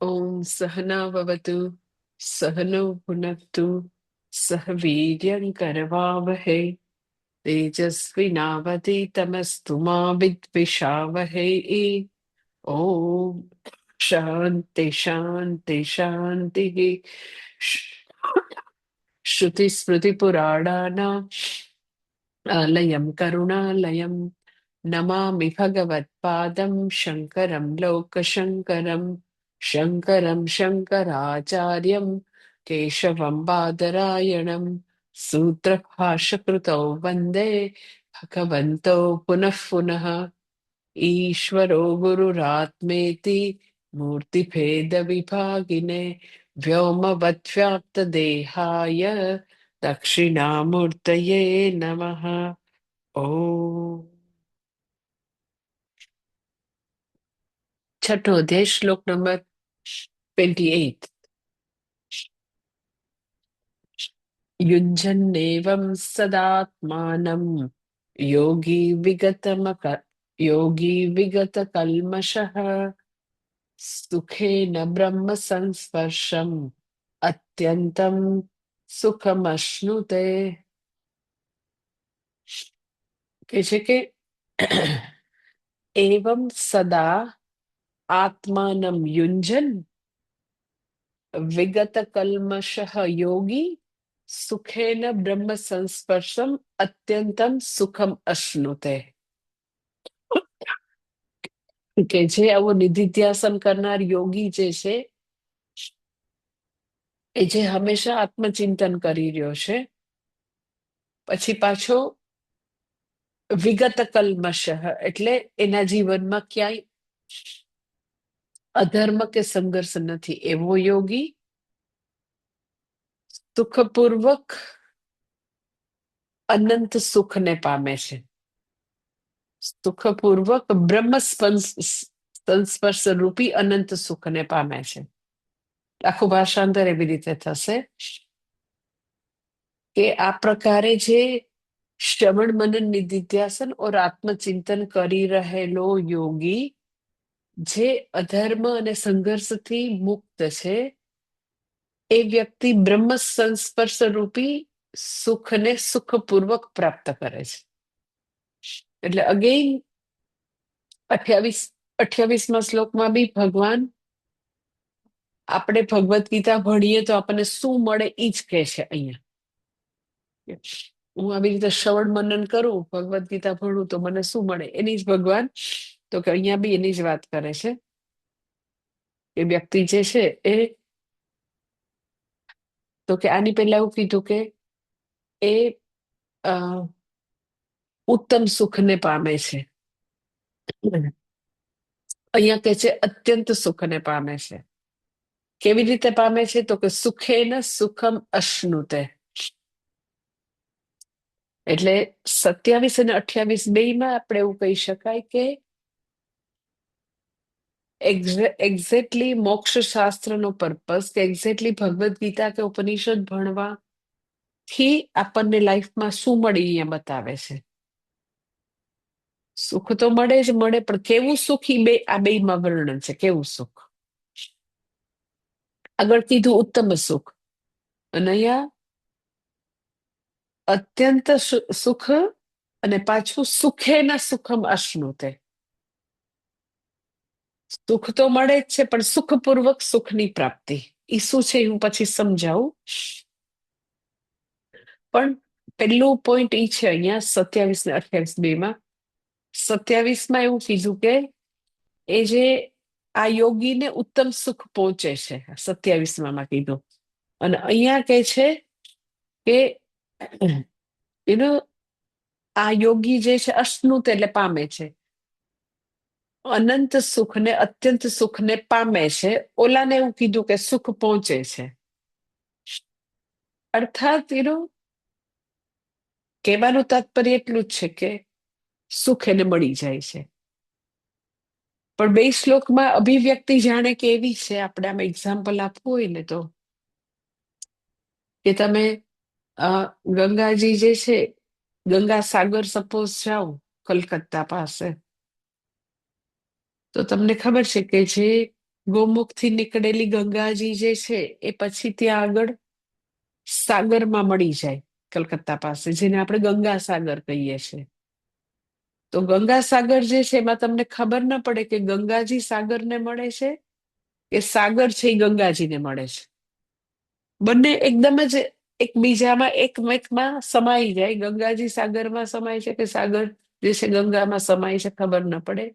ॐ सहना भवतु सहनौ भुनक्तु सह वीर्यं करवावहै तेजस्विनावधीतमस्तु मा विद्विषावहै। ॐ शान्ति शान्ति शान्तिः। श्रुतिस्मृतिपुराणानाम् आलयं करुणालयं नमामि भगवत्पादं शङ्करं लोकशङ्करं। शङ्करं शङ्कराचार्यं केशवं बादरायणं सूत्रभाष्यकृतौ वन्दे भगवन्तौ पुनः पुनः। ईश्वरो गुरुरात्मेति मूर्तिभेदविभागिने व्योमवद्व्याप्तदेहाय दक्षिणामूर्तये नमः। ओ छठो अध्याय श्लोक नंबर 28। युञ्जन्नेवं सदात्मानं योगी विगतमक योगी विगतकल्मषः सुखेन ब्रह्म संस्पर्शम् अत्यन्तं सुखमश्नुते। કહે છે કે એવમ સદા આત્માનમ યુંજન વિગત કલ્મષઃ યોગી સુખેન બ્રહ્મ સંસ્પર્શમ અત્યંતમ સુખમ અશ્નુતે। કે જે આવો નિધિધ્યાસન કરનાર યોગી જે છે એ જે હંમેશા આત્મચિંતન કરી રહ્યો છે, પછી પાછો વિગત કલ્મષઃ એટલે એના જીવનમાં ક્યાંય અધર્મ કે સંઘર્ષ નથી, એવો યોગી સુખપૂર્વક અનંત સુખને પામે છે। સુખપૂર્વક બ્રહ્મ સંસ્પર્શ રૂપી અનંત સુખને પામે છે। આખું ભાષાંતર એવી રીતે થશે કે આ પ્રકારે જે શ્રવણ મનન નિધિધ્યાસન और આત્મચિંતન કરી રહેલો યોગી જે અધર્મ અને સંઘર્ષથી મુક્ત છે, એ વ્યક્તિ બ્રહ્મ સંસ્પર્શ રૂપી સુખને સુખપૂર્વક પ્રાપ્ત કરે છે। એટલે અગેઇન 28મા શ્લોકમાં બી ભગવાન આપણે ભગવદ્ ગીતા ભણીએ તો આપણને શું મળે ઈ જ કહે છે। અહીંયા હું આવી રીતે શ્રવણ મનન કરું, ભગવદ્ ગીતા ભણું તો મને શું મળે, એની જ ભગવાન તો કે અહીંયા બી એની જ વાત કરે છે કે વ્યક્તિ જે છે એ તો કે આની પહેલા એવું કીધું કે એ ઉત્તમ સુખને પામે છે। અહીંયા કે છે અત્યંત સુખને પામે છે। કેવી રીતે પામે છે તો કે સુખેન સુખમ અશ્નુતે। એટલે 27 અને 28 બેયમાં આપણે એવું કહી શકાય કે એક્ઝેક્ટલી મોક્ષ શાસ્ત્રનો પર્પસ કે એક્ઝેક્ટલી ભગવદ્ ગીતા કે ઉપનિષદ ભણવાથી આપણને લાઈફમાં શું મળે અહીંયા બતાવે છે। સુખ તો મળે જ મળે, પણ કેવું સુખ આ બેયમાં વર્ણન છે। કેવું સુખ? આગળ કીધું ઉત્તમ સુખ, અને અહીંયા અત્યંત સુખ અને પાછું સુખેના સુખમ અશ્નુતે। સુખ તો મળે જ છે, પણ સુખપૂર્વક સુખની પ્રાપ્તિ એ શું છે હું પછી સમજાવું। પણ પેલું પોઈન્ટ એ છે અહીંયા 27 ને 28 બેમાં। 27માં એવું કીધું કે એ જે આ યોગીને ઉત્તમ સુખ પહોંચે છે, 27માં કીધું, અને અહીંયા કે છે કે આ યોગી જે છે અશ્નુત એટલે પામે છે, અનંત સુખને અત્યંત સુખને પામે છે। ઓલાને એવું કીધું કે સુખ પહોંચે છે, અર્થાત કહેવાનું તાત્પર્ય એટલું જ છે કે સુખ એને મળી જાય છે। પણ બે શ્લોકમાં અભિવ્યક્તિ જાણે કે એવી છે, આપણે આમ એક્ઝામ્પલ આપવું હોય ને તો કે તમે ગંગાજી જે છે, ગંગા સાગર સપોઝ જાઓ કલકત્તા પાસે, તો તમને ખબર છે કે જે ગોમુખથી નીકળેલી ગંગાજી જે છે એ પછી ત્યાં આગળ સાગરમાં મળી જાય, કલકત્તા પાસે, જેને આપણે ગંગા સાગર કહીએ છીએ. તો ગંગા સાગર જે છે એમાં તમને ખબર ના પડે કે ગંગાજી સાગરને મળે છે કે સાગર છે એ ગંગાજીને મળે છે. બંને એકદમ જ એકબીજામાં એકમેકમાં સમાઈ જાય. ગંગાજી સાગરમાં સમાય છે કે સાગર જે છે ગંગામાં સમાય છે, ખબર ન પડે.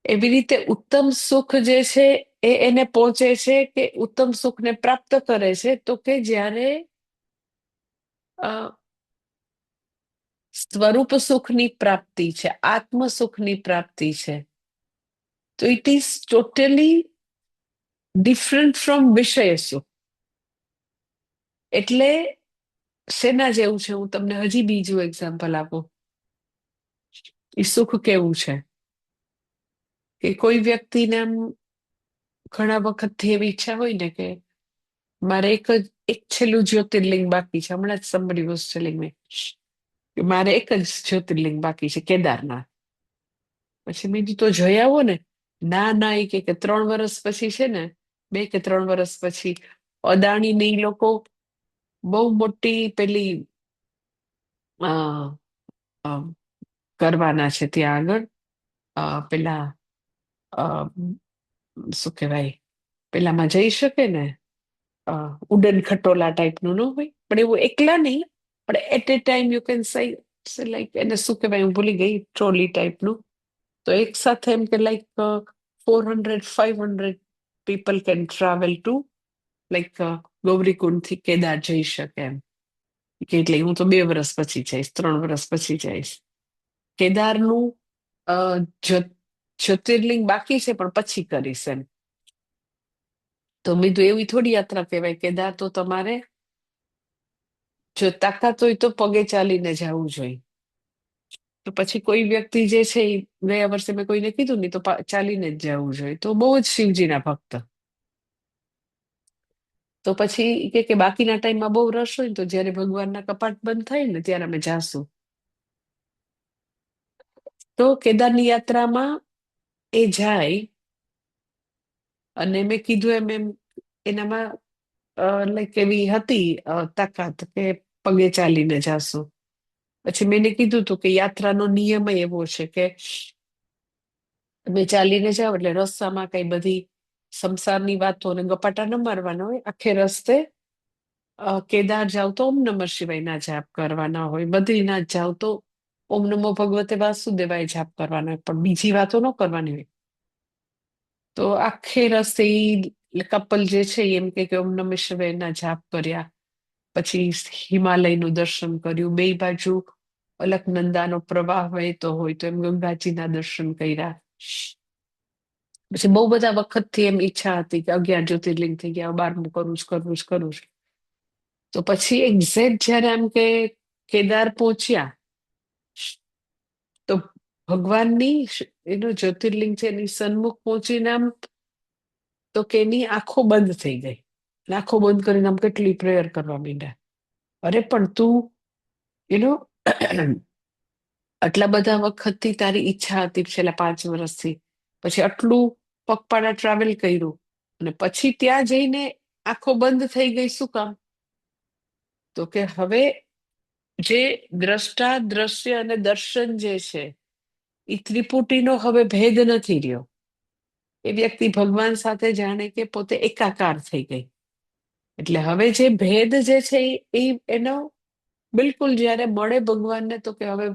એવી રીતે ઉત્તમ સુખ જે છે એ એને પહોંચે છે કે ઉત્તમ સુખને પ્રાપ્ત કરે છે તો કે જ્યારે અ, સ્વરૂપ સુખની પ્રાપ્તિ છે, આત્મ સુખની પ્રાપ્તિ છે, તો it is totally different from વિષય સુખ. એટલે શેના જેવું છે, હું તમને હજી બીજું એક્ઝામ્પલ આપું. એ સુખ કેવું છે કે કોઈ વ્યક્તિને આમ ઘણા વખતથી એવી ઈચ્છા હોય ને કે મારે એક છેલ્લું જ્યોતિર્લિંગ બાકી છે. હમણાં જ somebody was telling me કે મારે એક જ જ્યોતિર્લિંગ બાકી છે, કેદારનાથ. પછી મેં કીધું તો જઈ આવો ને. ના ના, એ કે 3 વર્ષ પછી છે ને, 2 કે 3 વર્ષ પછી અદાણી ને ઈ લોકો બહુ મોટી પેલી અ, અ, કરવાના છે ત્યાં આગળ. પેલા અ, શું કહેવાય, પેલામાં જઈ શકે ને, ઉડન ખટોલા ટાઈપનું ન હોય, પણ એવું એકલા નહીં, પણ at a time you can say like એને શું કહેવાય, હું ભૂલી ગઈ, ટ્રોલી ટાઈપનું. તો એક સાથે એમ કે like 400-500 people can travel to like Gaurikund થી કેદાર જઈ શકે એમ. કે એટલે હું તો 2 વર્ષ પછી જઈશ, 3 વર્ષ પછી જઈશ. કેદારનું અ, જ્યોતિર્લિંગ બાકી છે પણ પછી કરીશ એમ. તો મેં કીધું એવી થોડી યાત્રા કહેવાય. કેદાર તો તમારે જો તાકાત હોય તો પગે ચાલીને જવું જોઈએ. તો પછી કોઈ વ્યક્તિ જે છે એ ગયા વર્ષે મેં કોઈને કીધું નહીં તો ચાલીને જ જવું જોઈએ. તો બહુ જ શિવજીના ભક્ત. તો પછી કે બાકીના ટાઈમમાં બહુ રસ હોય ને તો જયારે ભગવાનના કપાટ બંધ થાય ને ત્યારે અમે જાશું. તો કેદારની યાત્રામાં એ જાય અને મેં કીધું એમ એનામાં લાઈક એવી હતી તાકાત કે પગે ચાલીને જાશું. પછી મેં એને કીધું હતું કે યાત્રાનો નિયમ એવો છે કે તમે ચાલીને જાઓ એટલે રસ્તામાં કઈ બધી સંસારની વાતો અને ગપાટા ન મારવાના હોય. આખે રસ્તે કેદાર જાવ તો ઓમ નમઃ શિવાયના જાપ કરવાના હોય, બદ્રીનાથ જાવ તો ઓમ નમો ભગવતે વાસુદેવાય જાપ કરવાના હોય, પણ બીજી વાતો ન કરવાની હોય. તો આખે રસ્તે કપલ જે છે એમ કે ઓમ નમઃ શિવાયના જાપ કર્યા. પછી હિમાલયનું દર્શન કર્યું. બે બાજુ અલકનંદાનો પ્રવાહ વહેતો હોય તો એમ ગંગાજીના દર્શન કર્યા. પછી બહુ બધા વખતથી એમ ઈચ્છા હતી કે 11 જ્યોતિર્લિંગ થઈ ગયા, 12મું કરવું જ. તો પછી એક્ઝેક્ટ જયારે આમ કે કેદાર પહોંચ્યા તો ભગવાનની એનું જ્યોતિર્લિંગ છે એની સન્મુખ પહોંચીને આમ તો કે એની આંખો બંધ થઈ ગઈ. આંખો બંધ કરીને આમ કેટલી પ્રેયર કરવા માંડ્યા. અરે પણ તું એનો આટલા બધા વખતથી તારી ઈચ્છા હતી છેલ્લા 5 વર્ષથી, પછી આટલું પગપાળા ટ્રાવેલ કર્યું અને પછી ત્યાં જઈને આંખો બંધ થઈ ગઈ, શું કામ? તો કે હવે જે દ્રષ્ટા દ્રશ્ય અને દર્શન જે છે એ ત્રિપુટીનો હવે ભેદ નથી રહ્યો. એ વ્યક્તિ ભગવાન સાથે જાણે કે પોતે એકાકાર થઈ ગઈ. એટલે હવે જે ભેદ જે છે એનો બિલકુલ જયારે મળે ભગવાનને તો કે હવે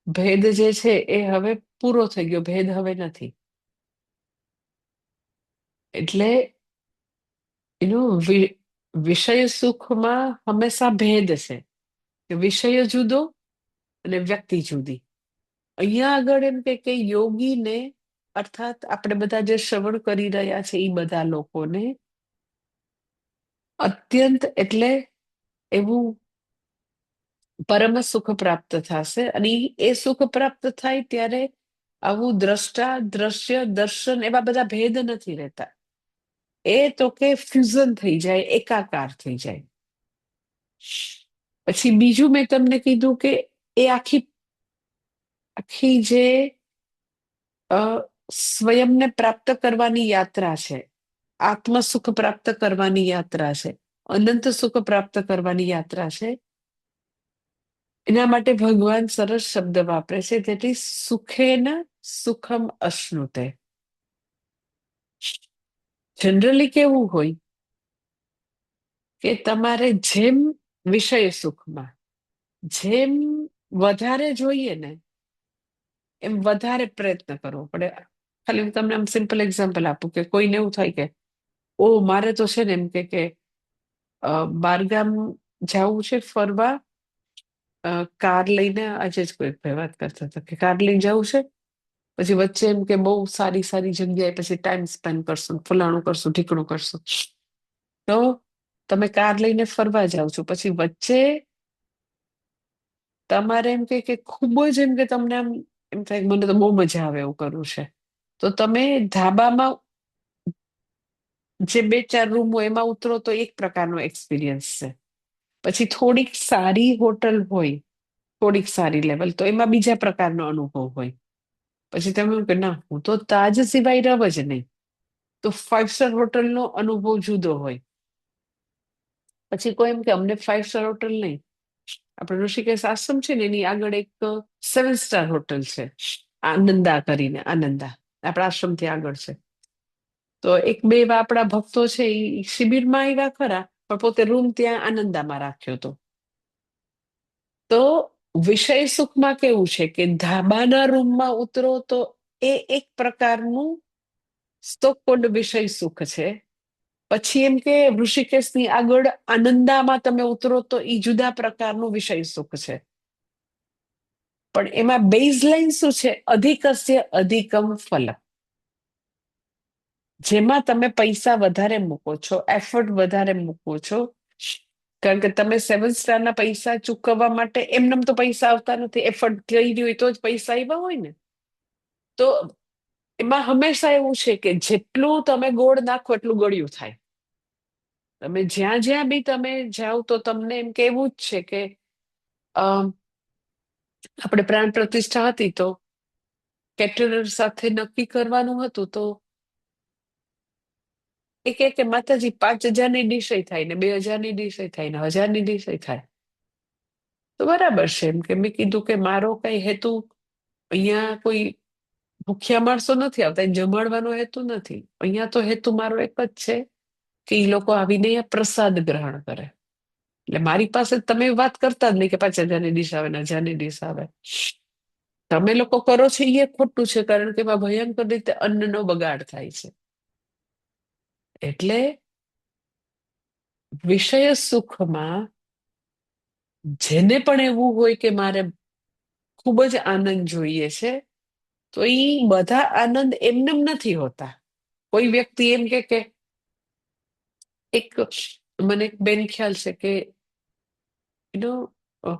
ભેદ જે છે એ હવે પૂરો થઈ ગયો, ભેદ હવે નથી. એટલે એનું વિષય સુખમાં હંમેશા ભેદ છે કે વિષય જુદો અને વ્યક્તિ જુદી. અહીંયા આગળ એમ કે યોગીને અર્થાત આપણે બધા જે શ્રવણ કરી રહ્યા છે એ બધા લોકોને અત્યંત એટલે એવું પરમ સુખ પ્રાપ્ત થશે. અને એ સુખ પ્રાપ્ત થાય ત્યારે આવું દ્રષ્ટા દ્રશ્ય દર્શન એવા બધા ભેદ નથી રહેતા. એ તો કે ફ્યુઝન થઈ જાય, એકાકાર થઈ જાય. પછી બીજું મેં તમને કીધું કે એ આખી આખી જે સ્વયંને પ્રાપ્ત કરવાની યાત્રા છે, આત્મ સુખ પ્રાપ્ત કરવાની યાત્રા છે, અનંત સુખ પ્રાપ્ત કરવાની યાત્રા છે. એના માટે ભગવાન સરસ શબ્દ વાપરે છે, તેથી સુખેન સુખમ અશ્નુતે. જનરલી કેવું હોય કે તમારે જેમ વિષય સુખમાં જેમ વધારે જોઈએ ને એમ વધારે પ્રયત્ન કરવો પડે. ખાલી હું તમને આમ સિમ્પલ એક્ઝામ્પલ આપું કે કોઈને એવું થાય કે ઓ મારે તો છે ને એમ કે બારગામ જવું છે ફરવા, કાર લઈને. આજે જ કોઈ ભાઈ વાત કરતા હતા કે કાર લઈને જવું છે, પછી વચ્ચે એમ કે બહુ સારી સારી જગ્યાએ પછી ટાઈમ સ્પેન્ડ કરશું, ફલાણું કરશું, ઢીકણું કરશું. તો તમે કાર લઈને ફરવા જાઓ છો, પછી વચ્ચે તમારે એમ કે ખૂબ જ એમ કે તમને આમ એમ થાય મને તો બહુ મજા આવે એવું કરવું છે, તો તમે ધાબામાં જે 2-4 રૂમ હોય એમાં ઉતરો તો એક પ્રકારનો એક્સપિરિયન્સ છે. પછી થોડીક સારી હોટલ હોય, થોડીક સારી લેવલ, તો એમાં બીજા પ્રકારનો અનુભવ હોય. પછી તમે એમ કે ના હું તો તાજ સિવાય રવ જ નહીં, તો 5 સ્ટાર હોટલનો અનુભવ જુદો હોય. પછી કોઈ એમ કે અમને 5 સ્ટાર હોટલ નહીં, આપણે ઋષિકેશ આશ્રમ છે ને એની આગળ એક 7 સ્ટાર હોટલ છે, આનંદા કરીને, આનંદા આપણા આશ્રમથી આગળ છે. તો એક બે એવા આપણા ભક્તો છે એ શિબિરમાં આવ્યા ખરા, પણ પોતે રૂમ ત્યાં આનંદામાં રાખ્યો હતો. તો વિષય સુખમાં કેવું છે કે ધાબાના રૂમમાં ઉતરો તો એ એક પ્રકારનું સ્તોકપોડ વિષય સુખ છે. પછી એમ કે ઋષિકેશની આગળ આનંદામાં તમે ઉતરો તો એ જુદા પ્રકારનું વિષય સુખ છે. પણ એમાં બેઝલાઇન શું છે? અધિકસ્ય અધિકમ ફલ. જેમાં તમે પૈસા વધારે મૂકો છો, એફર્ટ વધારે મૂકો છો, કારણ કે તમે 7 સ્ટારના પૈસા ચૂકવવા માટે એમનેમ તો પૈસા આવતા નથી, એફર્ટ થઈ હોય તો જ પૈસા આવ્યા હોય ને. તો એમાં હંમેશા એવું છે કે જેટલું તમે ગોળ નાખો એટલું ગળ્યું થાય. તમે જ્યાં જ્યાં બી તમે જાઓ તો તમને એમ કેવું જ છે કે આપણે પ્રાણ પ્રતિષ્ઠા હતી તો કેટરર સાથે નક્કી કરવાનું હતું, તો એ કે માતાજી 5,000ની ડીશ થાય ને 2,000ની ડીશ થાય ને 1,000ની ડીશ થાય. તો બરાબર છે. એમ કે મેં કીધું કે મારો કઈ હેતુ અહીંયા કોઈ ભૂખ્યા માણસો નથી આવતા, એ જમાડવાનો હેતુ નથી. અહીંયા તો હેતુ મારો એક જ છે કે એ લોકો આવીને અહીંયા પ્રસાદ ગ્રહણ કરે. એટલે મારી પાસે તમે વાત કરતા જ નહીં કે 5,000ની ડીશ આવે ને 1,000ની ડીશ આવે. તમે લોકો કરો છો એ ખોટું છે, કારણ કે એમાં ભયંકર રીતે અન્નનો બગાડ થાય છે. એટલે વિષય સુખમાં જેને પણ એવું હોય કે મારે ખૂબ જ આનંદ જોઈએ છે, તો એ બધા આનંદ એમનેમ નથી હોતા. કોઈ વ્યક્તિ એમ કે એક મને એક બેન ખ્યાલ છે કે યુ નો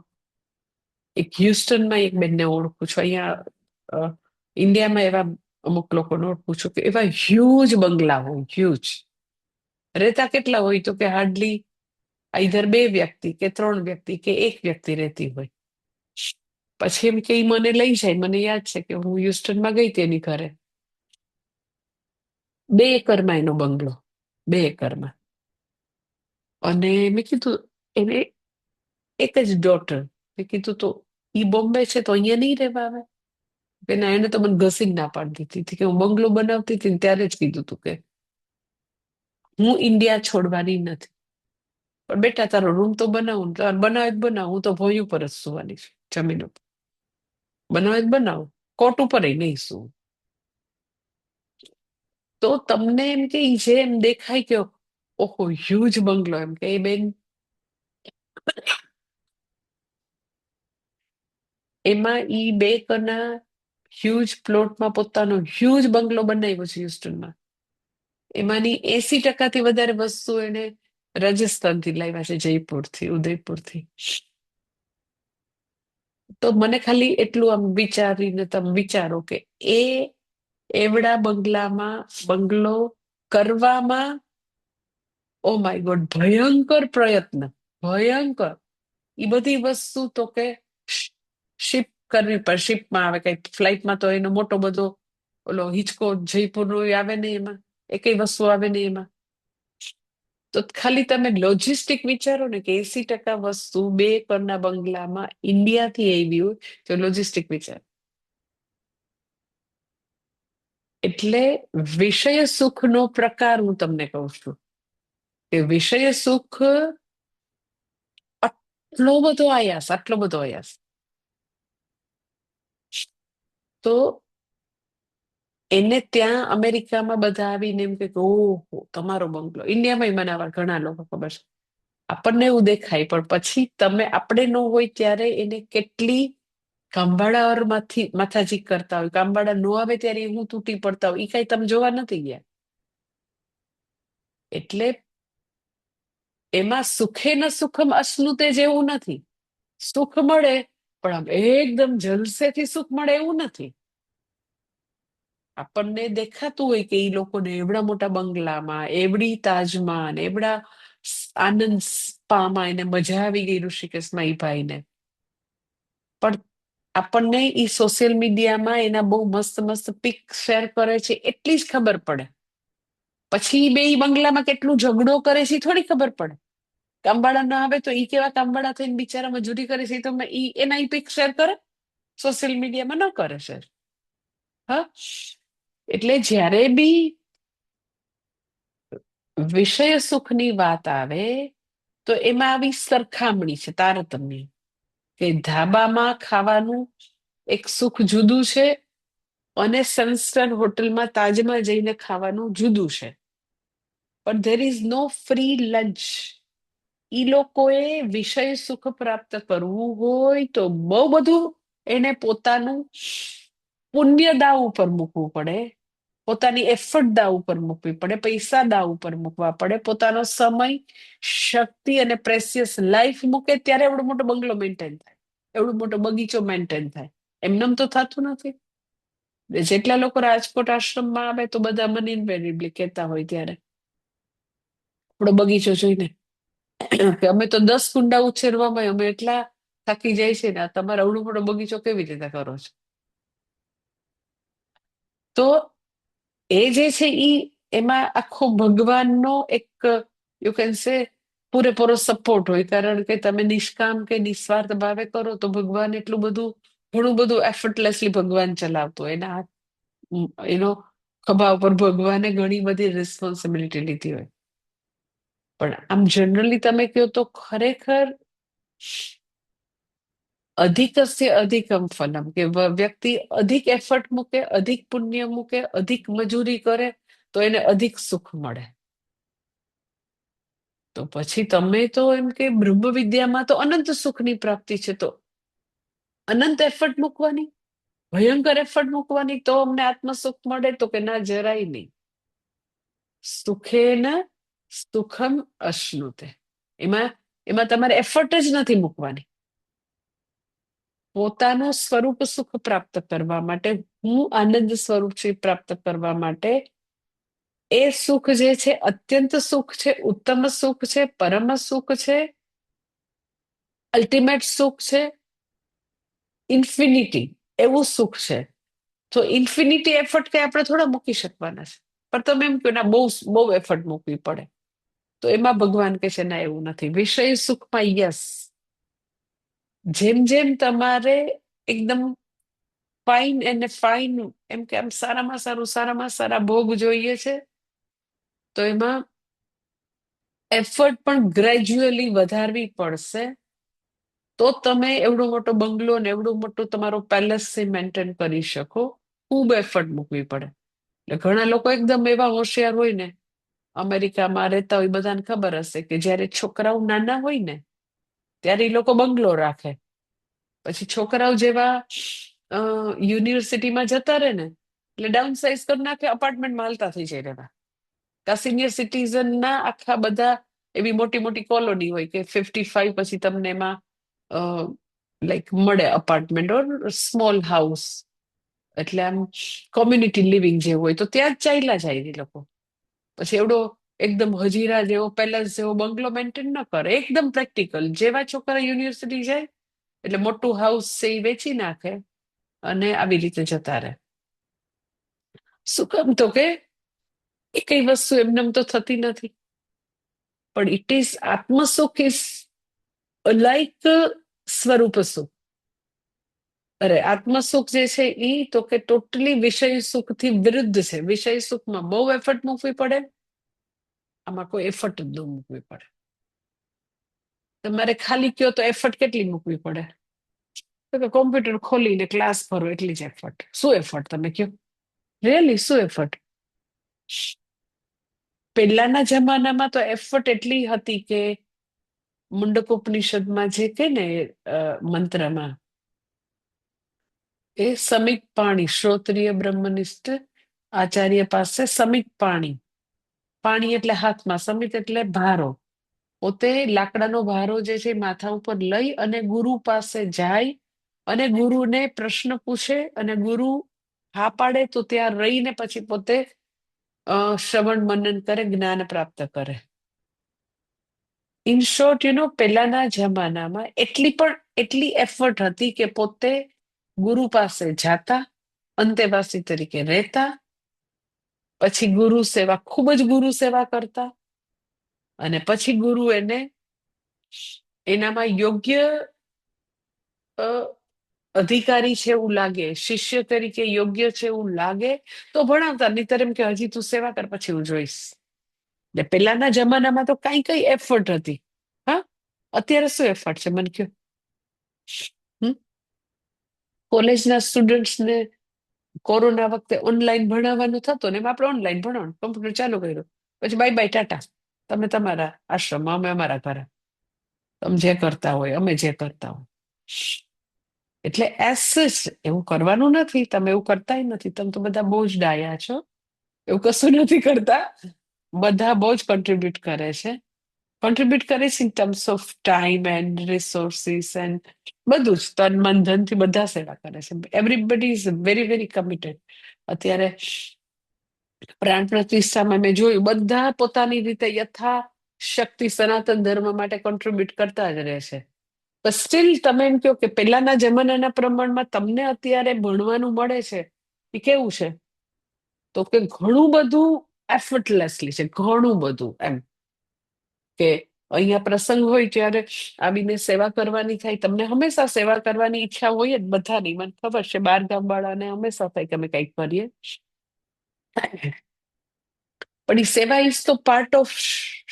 એક હ્યુસ્ટનમાં એક બેનને ઓળખું છું, અહીંયા ઇન્ડિયામાં એવા અમુક લોકોને ઓળખું છું કે એવા હ્યુજ બંગલા હોય, હ્યુજ. રહેતા કેટલા હોય તો કે હાર્ડલી આઈધર 2 વ્યક્તિ કે 3 વ્યક્તિ કે 1 વ્યક્તિ રહેતી હોય. પછી એમ કે ઈ મને લઈ જાય. મને યાદ છે કે હું હ્યુસ્ટનમાં ગઈ હતી એની ઘરે. 2 એકરમાં એનો બંગલો, 2 એકરમાં. અને મેં કીધું એને એક જ ડોટર. મેં કીધું તો ઈ બોમ્બે છે તો અહીંયા નહીં રહેવા આવે? કે ના, એને તો મને ઘસીને ના પાડી દીધી હતી કે હું બંગલો બનાવતી હતી ને ત્યારે જ કીધું હતું કે હું ઇન્ડિયા છોડવાની નથી. પણ બેટા તારો રૂમ તો બનાવું ને, તારે બનાવે જ બનાવ, હું તો ભોંય ઉપર જ સુવાની છું, જમીન ઉપર. બનાવે જ બનાવું, કોટ ઉપર નહીં સુવું. તો તમને એમ કે ઈ જે એમ દેખાય કે ઓહો હ્યુજ બંગલો, એમ કે એ બેન એમાં ઈ 2 એકરના હ્યુજ પ્લોટમાં પોતાનો હ્યુજ બંગલો બનાવ્યો છે હ્યુસ્ટનમાં. એમાંની 80%થી વધારે વસ્તુ એને રાજસ્થાનથી લાવ્યા છે, જયપુરથી, ઉદયપુરથી. તો મને ખાલી એટલું આમ વિચારીને તમે વિચારો કે એ એવડા બંગલામાં બંગલો કરવામાં ઓ માય ગોડ ભયંકર પ્રયત્ન, ભયંકર. એ બધી વસ્તુ તો કે શિપ કરવી પડે. શિપમાં આવે, કઈ ફ્લાઇટમાં તો એનો મોટો બધો ઓલો હિચકો જયપુરનો આવે ને એમાં, એકઈ વસ્તુ આવે ને એમાં. તો ખાલી તમે લોજિસ્ટિક વિચારો ને કે 80% વસ્તુ 2 એકરના બંગલામાં ઇન્ડિયાથી આવી હોય, તો લોજિસ્ટિક વિચાર. એટલે વિષય સુખનો પ્રકાર હું તમને કહું છું કે વિષય સુખ આટલો બધો આયાસ, આટલો બધો આયાસ. તો એને ત્યાં અમેરિકામાં બધા આવીને એમ કે ઓહો તમારો બંગલો, ઇન્ડિયામાં મને આવા ઘણા લોકો ખબર છે. આપણને એવું દેખાય, પણ પછી તમે આપણે ન હોય ત્યારે એને કેટલી કામવાળા માથાજી કરતા હોય, કામવાળા ન આવે ત્યારે હું તૂટી પડતા હોય, એ કઈ તમે જોવા નથી ગયા. એટલે એમાં સુખે ન સુખમ અશ્નુતે જેવું નથી. સુખ મળે પણ આમ એકદમ જલસેથી સુખ મળે એવું નથી. આપણને દેખાતું હોય કે એ લોકોને એવડા મોટા બંગલામાં, એવડી તાજમાં, એવડા આનંદ સ્પામાં એને મજા આવી ગઈ ઋષિકેશમાં એ ભાઈને. પણ આપણને ઈ સોશિયલ મીડિયામાં એના બહુ મસ્ત મસ્ત પિક શેર કરે છે એટલી જ ખબર પડે. પછી બે ઈ બંગલામાં કેટલું ઝઘડો કરે છે થોડી ખબર પડે. કામવાળા ના આવે તો ઈ કેવા કામવાળા થઈને બિચારા મજૂરી કરે છે, તો એના ઈ પિક શેર કરે સોશિયલ મીડિયામાં ન કરે શેર. હા, એટલે જ્યારે બી વિષય સુખની વાત આવે તો એમાં આવી સરખામણી છે, તારતમ્ય, કે ધાબામાં ખાવાનું એક સુખ જુદું છે અને સનસ્ટાર હોટલમાં તાજમાં જઈને ખાવાનું જુદું છે. પણ there is no free lunch. ઈ લોકોએ વિષય સુખ પ્રાપ્ત કરવું હોય તો બહુ બધું એને પોતાનું પુણ્ય દાવ ઉપર મૂકવું પડે, પોતાની એફર્ટ દાવ ઉપર મૂકવી પડે, પૈસા દાવ ઉપર મૂકવા પડે, પોતાનો સમય, શક્તિ અને પ્રેસિયસ લાઈફ મૂકે ત્યારે એવડો મોટો બંગલો મેન્ટેન થાય, એવડો મોટો બગીચો મેન્ટેન થાય. એમનેમ તો થતું નથી. જેટલા લોકો રાજકોટ આશ્રમમાં આવે તો બધા મને ઇન્વેરિયેબલી કહેતા હોય ત્યારે આપણો બગીચો જોઈને કે અમે તો 10 કુંડા ઉછેરવામાં અમે એટલા થાકી જાય છે ને, તમારો અવડો મોટો બગીચો કેવી રીતે કરો છો? તો એ જે છે ઈ એમાં આખો ભગવાનનો એક યુ કેન સે પૂરેપૂરો સપોર્ટ હોય, કારણ કે તમે નિષ્કામ કે નિસ્વાર્થ ભાવે કરો તો ભગવાન એટલું બધું, ઘણું બધું એફર્ટલેસલી ભગવાન ચલાવતો એના એનો ખભા ઉપર ભગવાને ઘણી બધી રિસ્પોન્સિબિલિટી લીધી હોય. પણ આમ જનરલી તમે કહો તો ખરેખર અધિકસ્ય અધિકમ ફલમ, કે વ્યક્તિ અધિક એફર્ટ મૂકે, અધિક પુણ્ય મૂકે, અધિક મજૂરી કરે તો એને અધિક સુખ મળે. તો પછી તમે તો એમ કે બ્રહ્મ વિદ્યામાં તો અનંત સુખની પ્રાપ્તિ છે, તો અનંત એફર્ટ મૂકવાની, ભયંકર એફર્ટ મૂકવાની તો અમને આત્મસુખ મળે? તો કે ના, જરાય નહીં. સુખેન સુખમ અશ્નુતે. એમાં એમાં તમારે એફર્ટ જ નથી મૂકવાની. પોતાનું સ્વરૂપ સુખ પ્રાપ્ત કરવા માટે, હું આનંદ સ્વરૂપ છે પ્રાપ્ત કરવા માટે, એ સુખ જે છે અત્યંત સુખ છે, ઉત્તમ સુખ છે, પરમ સુખ છે, અલ્ટિમેટ સુખ છે, ઇન્ફિનિટી એવું સુખ છે. તો ઇન્ફિનિટી એફર્ટ કઈ આપણે થોડા મૂકી શકવાના છે? પણ તમે એમ કહો ના, બહુ બહુ એફર્ટ મૂકવી પડે. તો એમાં ભગવાન કહે છે ના, એવું નથી. વિષય સુખમાં યસ, જેમ જેમ તમારે એકદમ ફાઇન અને ફાઇન, એમ કે આમ સારામાં સારું, સારામાં સારા ભોગ જોઈએ છે, તો એમાં એફર્ટ પણ ગ્રેજ્યુઅલી વધારવી પડશે. તો તમે એવડો મોટો બંગલો ને એવડું મોટું તમારો પેલેસ મેન્ટેન કરી શકો. ખૂબ એફર્ટ મૂકવી પડે. એટલે ઘણા લોકો એકદમ એવા હોશિયાર હોય ને, અમેરિકામાં રહેતા હોય, બધાને ખબર હશે કે જયારે છોકરાઓ નાના હોય ને ત્યારે એ લોકો બંગલો રાખે, પછી છોકરાઓ જેવા યુનિવર્સિટીમાં જતા રહે ને એટલે ડાઉન સાઇઝ કરી નાખે, અપાર્ટમેન્ટમાં હાલતા થઈ જાય રહેવા. કા સિનિયર સિટીઝનના આખા બધા એવી મોટી મોટી કોલોની હોય કે 55 પછી તમને એમાં લાઈક મળે અપાર્ટમેન્ટ ઓર સ્મોલ હાઉસ, એટલે આમ કોમ્યુનિટી લિવિંગ જેવું હોય, તો ત્યાં જ ચાલ્યા જાય એ લોકો. પછી એવડો એકદમ હજીરા જેવો પેલેસ જેવો બંગલો મેન્ટેન ન કરે, એકદમ પ્રેક્ટિકલ. જેવા છોકરા યુનિવર્સિટી જાય એટલે મોટું હાઉસ છે એ વેચી નાખે અને આવી રીતે જતા રહે. શું કામ? તો કે એ કઈ વસ્તુ એમનેમ તો થતી નથી, પણ ઇટ ઇઝ આત્મસુખ ઇઝ લાઈક સ્વરૂપ સુખ. અરે આત્મસુખ જે છે એ તો કે ટોટલી વિષય સુખથી વિરુદ્ધ છે. વિષય સુખમાં બહુ એફર્ટ મૂકવી પડે, આમાં કોઈ એફર્ટ જ ન મૂકવી પડે. તમારે ખાલી કયો તો એફર્ટ કેટલી મૂકવી પડે? તો કે કોમ્પ્યુટર ખોલીને ક્લાસ ભરો એટલી જ એફર્ટ. શું એફર્ટ તમે કયો? રિયલી શું એફર્ટ? પહેલાના જમાનામાં તો એફર્ટ એટલી હતી કે મુંડકોપનિષદમાં જે કે ને મંત્રમાં, એ સમિક પાણી, શ્રોત્રિય બ્રહ્મનિષ્ઠ આચાર્ય પાસે સમિક પાણી, પાણી એટલે હાથમાં, સમિત એટલે ભારો, પોતે લાકડાનો ભારો જે છે માથા ઉપર લઈ અને ગુરુ પાસે જાય અને ગુરુને પ્રશ્ન પૂછે, અને ગુરુ હા પાડે તો ત્યાં રહીને પછી પોતે શ્રવણ મનન કરે, જ્ઞાન પ્રાપ્ત કરે. ઇન શોર્ટ પહેલાના જમાનામાં એટલી એફર્ટ હતી કે પોતે ગુરુ પાસે જાતા, અંતેવાસી તરીકે રહેતા, પછી ગુરુ સેવા, ખૂબ જ ગુરુ સેવા કરતા, અને પછી ગુરુ એને એનામાં યોગ્ય અધિકારી છે એવું લાગે, શિષ્ય તરીકે યોગ્ય છે એવું લાગે તો ભણાવતા, નહીતર એમ કે હજી તું સેવા કર પછી હું જોઈશ. એટલે પેલાના જમાનામાં તો કઈ એફર્ટ હતી. હા, અત્યારે શું એફર્ટ છે મને કયો? કોલેજના સ્ટુડન્ટ્સને કોરોના વખતે ઓનલાઈન ભણાવવાનું થતું ને એમાં આપણે ઓનલાઈન ભણવાનું, કમ્પ્યુટર ચાલુ કર્યું, પછી બાય બાય ટાટા, તમે તમારા આશ્રમમાં, અમે અમારા ઘરે, તમે જે કરતા હોય અમે જે કરતા હોય. એટલે એસ એવું કરવાનું નથી, તમે એવું કરતાય નથી, તમે તો બધા બહુ જ ડાયા છો, એવું કશું નથી કરતા. બધા બહુ જ કોન્ટ્રીબ્યુટ કરે છે, કોન્ટ્રીબ્યુટ કરે છે in terms of time and resources and બધું જ, તન મન ધનથી બધા સેવા કરે છે. Everybody is very very committed. અત્યારે પ્રાણ પ્રતિષ્ઠામાં મેં જોયું બધા પોતાની રીતે યથા શક્તિ સનાતન ધર્મ માટે કોન્ટ્રીબ્યુટ કરતા જ રહે છે. પણ સ્ટીલ તમે એમ કહો કે પહેલાના જમાનાના પ્રમાણમાં તમને અત્યારે ભણવાનું મળે છે એ કેવું છે? તો કે ઘણું બધું એફર્ટલેસલી છે, ઘણું બધું. એમ કે અહીંયા પ્રસંગ હોય ત્યારે આવીને સેવા કરવાની થાય, તમને હંમેશા સેવા કરવાની ઈચ્છા હોય જ બધાની, મને ખબર છે, બાર ગામ વાળાને હંમેશા થાય કે અમે કંઈક કરીએ. પણ એ સેવા ઇઝ તો પાર્ટ ઓફ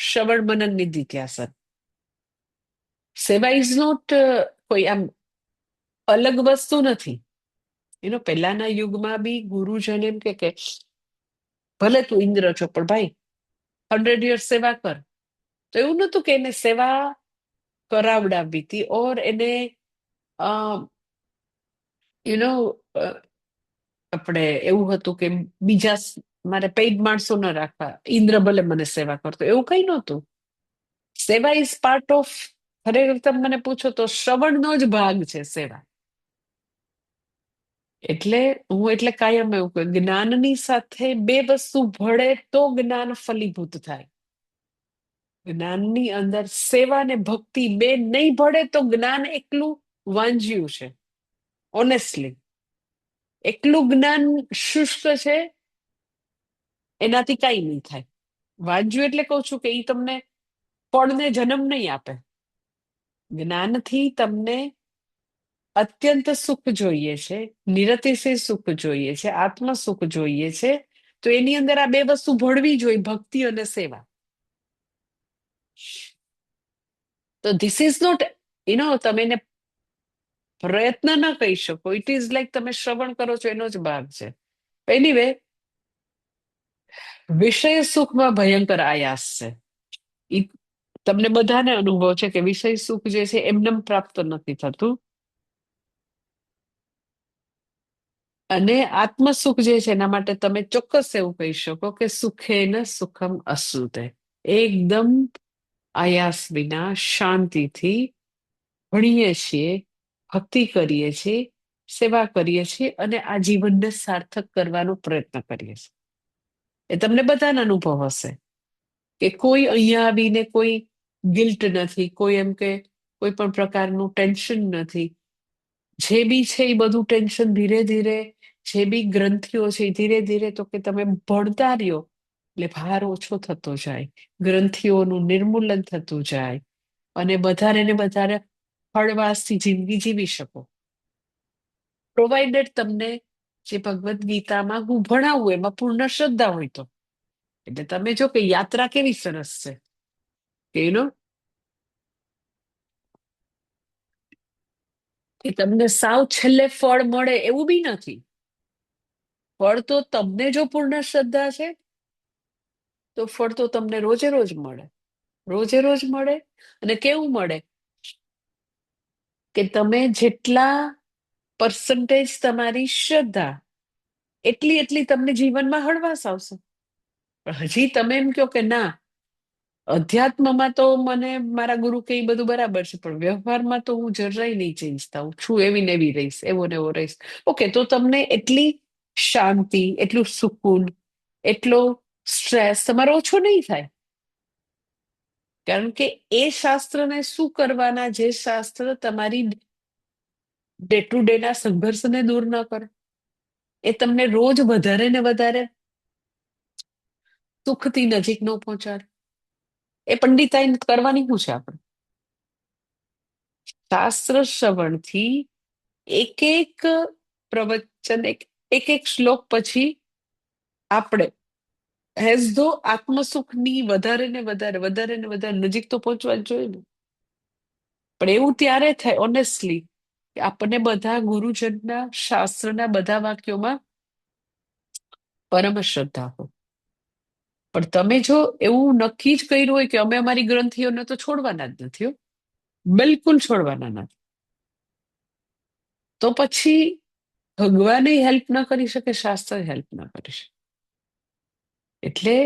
શ્રવણ મનન નિધિધ્યાસન. સેવા ઇઝ નોટ કોઈ આમ અલગ વસ્તુ નથી. પહેલાના યુગમાં બી ગુરુજન એમ કે ભલે તું ઇન્દ્ર છો પણ ભાઈ 100 years સેવા કર. તો એવું નતું કે એને સેવા કરાવડાવી હતી, ઓર એને આપણે એવું હતું કે બીજા મારે પેઇડ માણસો ન રાખવા, ઇન્દ્ર ભલે મને સેવા કરતો, એવું કઈ નહોતું. સેવા ઇઝ પાર્ટ ઓફ, ખરેખર તમે મને પૂછો તો શ્રવણનો જ ભાગ છે સેવા. એટલે હું કાયમ એવું કહું, જ્ઞાનની સાથે બે વસ્તુ ભળે તો જ્ઞાન ફલીભૂત થાય. જ્ઞાનની અંદર સેવા ને ભક્તિ બે નહીં ભળે તો જ્ઞાન એકલું વાંજ્યું છે. ઓનેસ્ટલી એકલું જ્ઞાન શુષ્ક છે, એનાથી કઈ નહીં થાય. વાંજ્યું એટલે કહું છું કે એ તમને ફળને જન્મ નહીં આપે. જ્ઞાનથી તમને અત્યંત સુખ જોઈએ છે, નિરતિશય સુખ જોઈએ છે, આત્મ સુખ જોઈએ છે, તો એની અંદર આ બે વસ્તુ ભળવી જોઈએ, ભક્તિ અને સેવા. તો ધીસ ઇઝ નોટ તમે એને પ્રયત્ન ના કહી શકો, ઇટ ઇઝ લાઈક તમે શ્રવણ કરો છો એનો જ ભાગ છે. એનીવે, વિષય સુખમાં ભયંકર આયાસ છે. તમને બધાને અનુભવ છે કે વિષય સુખ જે છે એમને પ્રાપ્ત નથી થતું, અને આત્મ સુખ જે છે એના માટે તમે ચોક્કસ એવું કહી શકો કે સુખેન સુખમ અશ્નુતે, એકદમ આયાસ વિના શાંતિથી ભણીએ છીએ, ભક્તિ કરીએ છીએ, સેવા કરીએ છીએ, અને આ જીવનને સાર્થક કરવાનો પ્રયત્ન કરીએ છીએ. એ તમને બધાનો અનુભવ હશે કે કોઈ અહીંયા આવીને કોઈ ગિલ્ટ નથી, કોઈ એમ કે કોઈ પણ પ્રકારનું ટેન્શન નથી. જે બી છે એ બધું ટેન્શન ધીરે ધીરે જે બી ગ્રંથિઓ છે એ ધીરે ધીરે તો કે તમે ભણતા રહ્યો એટલે ભાર ઓછો થતો જાય, ગ્રંથિઓનું નિર્મૂલન થતું જાય અને વધારે ને વધારે હળવાશથી જિંદગી જીવી શકો, પ્રોવાઈડેડ તમને જે ભગવદ્ ગીતામાં હું ભણાવું એમાં પૂર્ણ શ્રદ્ધા હોય તો. એટલે તમે જો કે યાત્રા કેવી સરસ છે કે કે તમને સાવ છેલ્લે ફળ મળે એવું બી નથી. ફળ તો તમને જો પૂર્ણ શ્રદ્ધા છે તો ફળ તો તમને રોજે રોજ મળે, રોજે રોજ મળે. અને કેવું મળે કે તમે જેટલા પર્સન્ટેજ તમારી શ્રદ્ધા એટલી એટલી તમને જીવનમાં હળવાશ આવશે. પણ હજી તમે એમ કહો કે ના અધ્યાત્મમાં તો મને મારા ગુરુ કે એ બધું બરાબર છે, પણ વ્યવહારમાં તો હું જરાય નહીં ચેન્જ થાઉં છું, એવી ને એવી રહીશ, એવો ને એવો રહીશ. ઓકે, તો તમને એટલી શાંતિ, એટલું સુકૂન, એટલો સ્ટ્રેસ તમારો ઓછો નહીં થાય. કારણ કે એ શાસ્ત્રને શું કરવાના, જે શાસ્ત્ર તમારી ડે ટુ ડે ના સંઘર્ષને દૂર ન કરે, એ તમને રોજ વધારે ને વધારે સુખથી નજીક ન પહોંચાડે. એ પંડિતાઈ કરવાની શું છે આપણે? શાસ્ત્ર શ્રવણથી એક એક પ્રવચન, એક એક શ્લોક પછી આપણે હેઝ ધો આત્મસુખની વધારે ને વધારે વધારે ને વધારે નજીક તો પહોંચવા જ જોઈએ ને. પણ એવું ત્યારે થાય ઓનેસ્ટલી કે આપણને બધા ગુરુજનના શાસ્ત્રના બધા વાક્યોમાં પરમ શ્રદ્ધા હોય. પણ તમે જો એવું નક્કી જ કર્યું હોય કે અમે અમારી ગ્રંથિઓને તો છોડવાના જ નથી હો, બિલકુલ છોડવાના નથી, તો પછી ભગવાને હેલ્પ ન કરી શકે, શાસ્ત્ર હેલ્પ ન કરી શકે. એટલે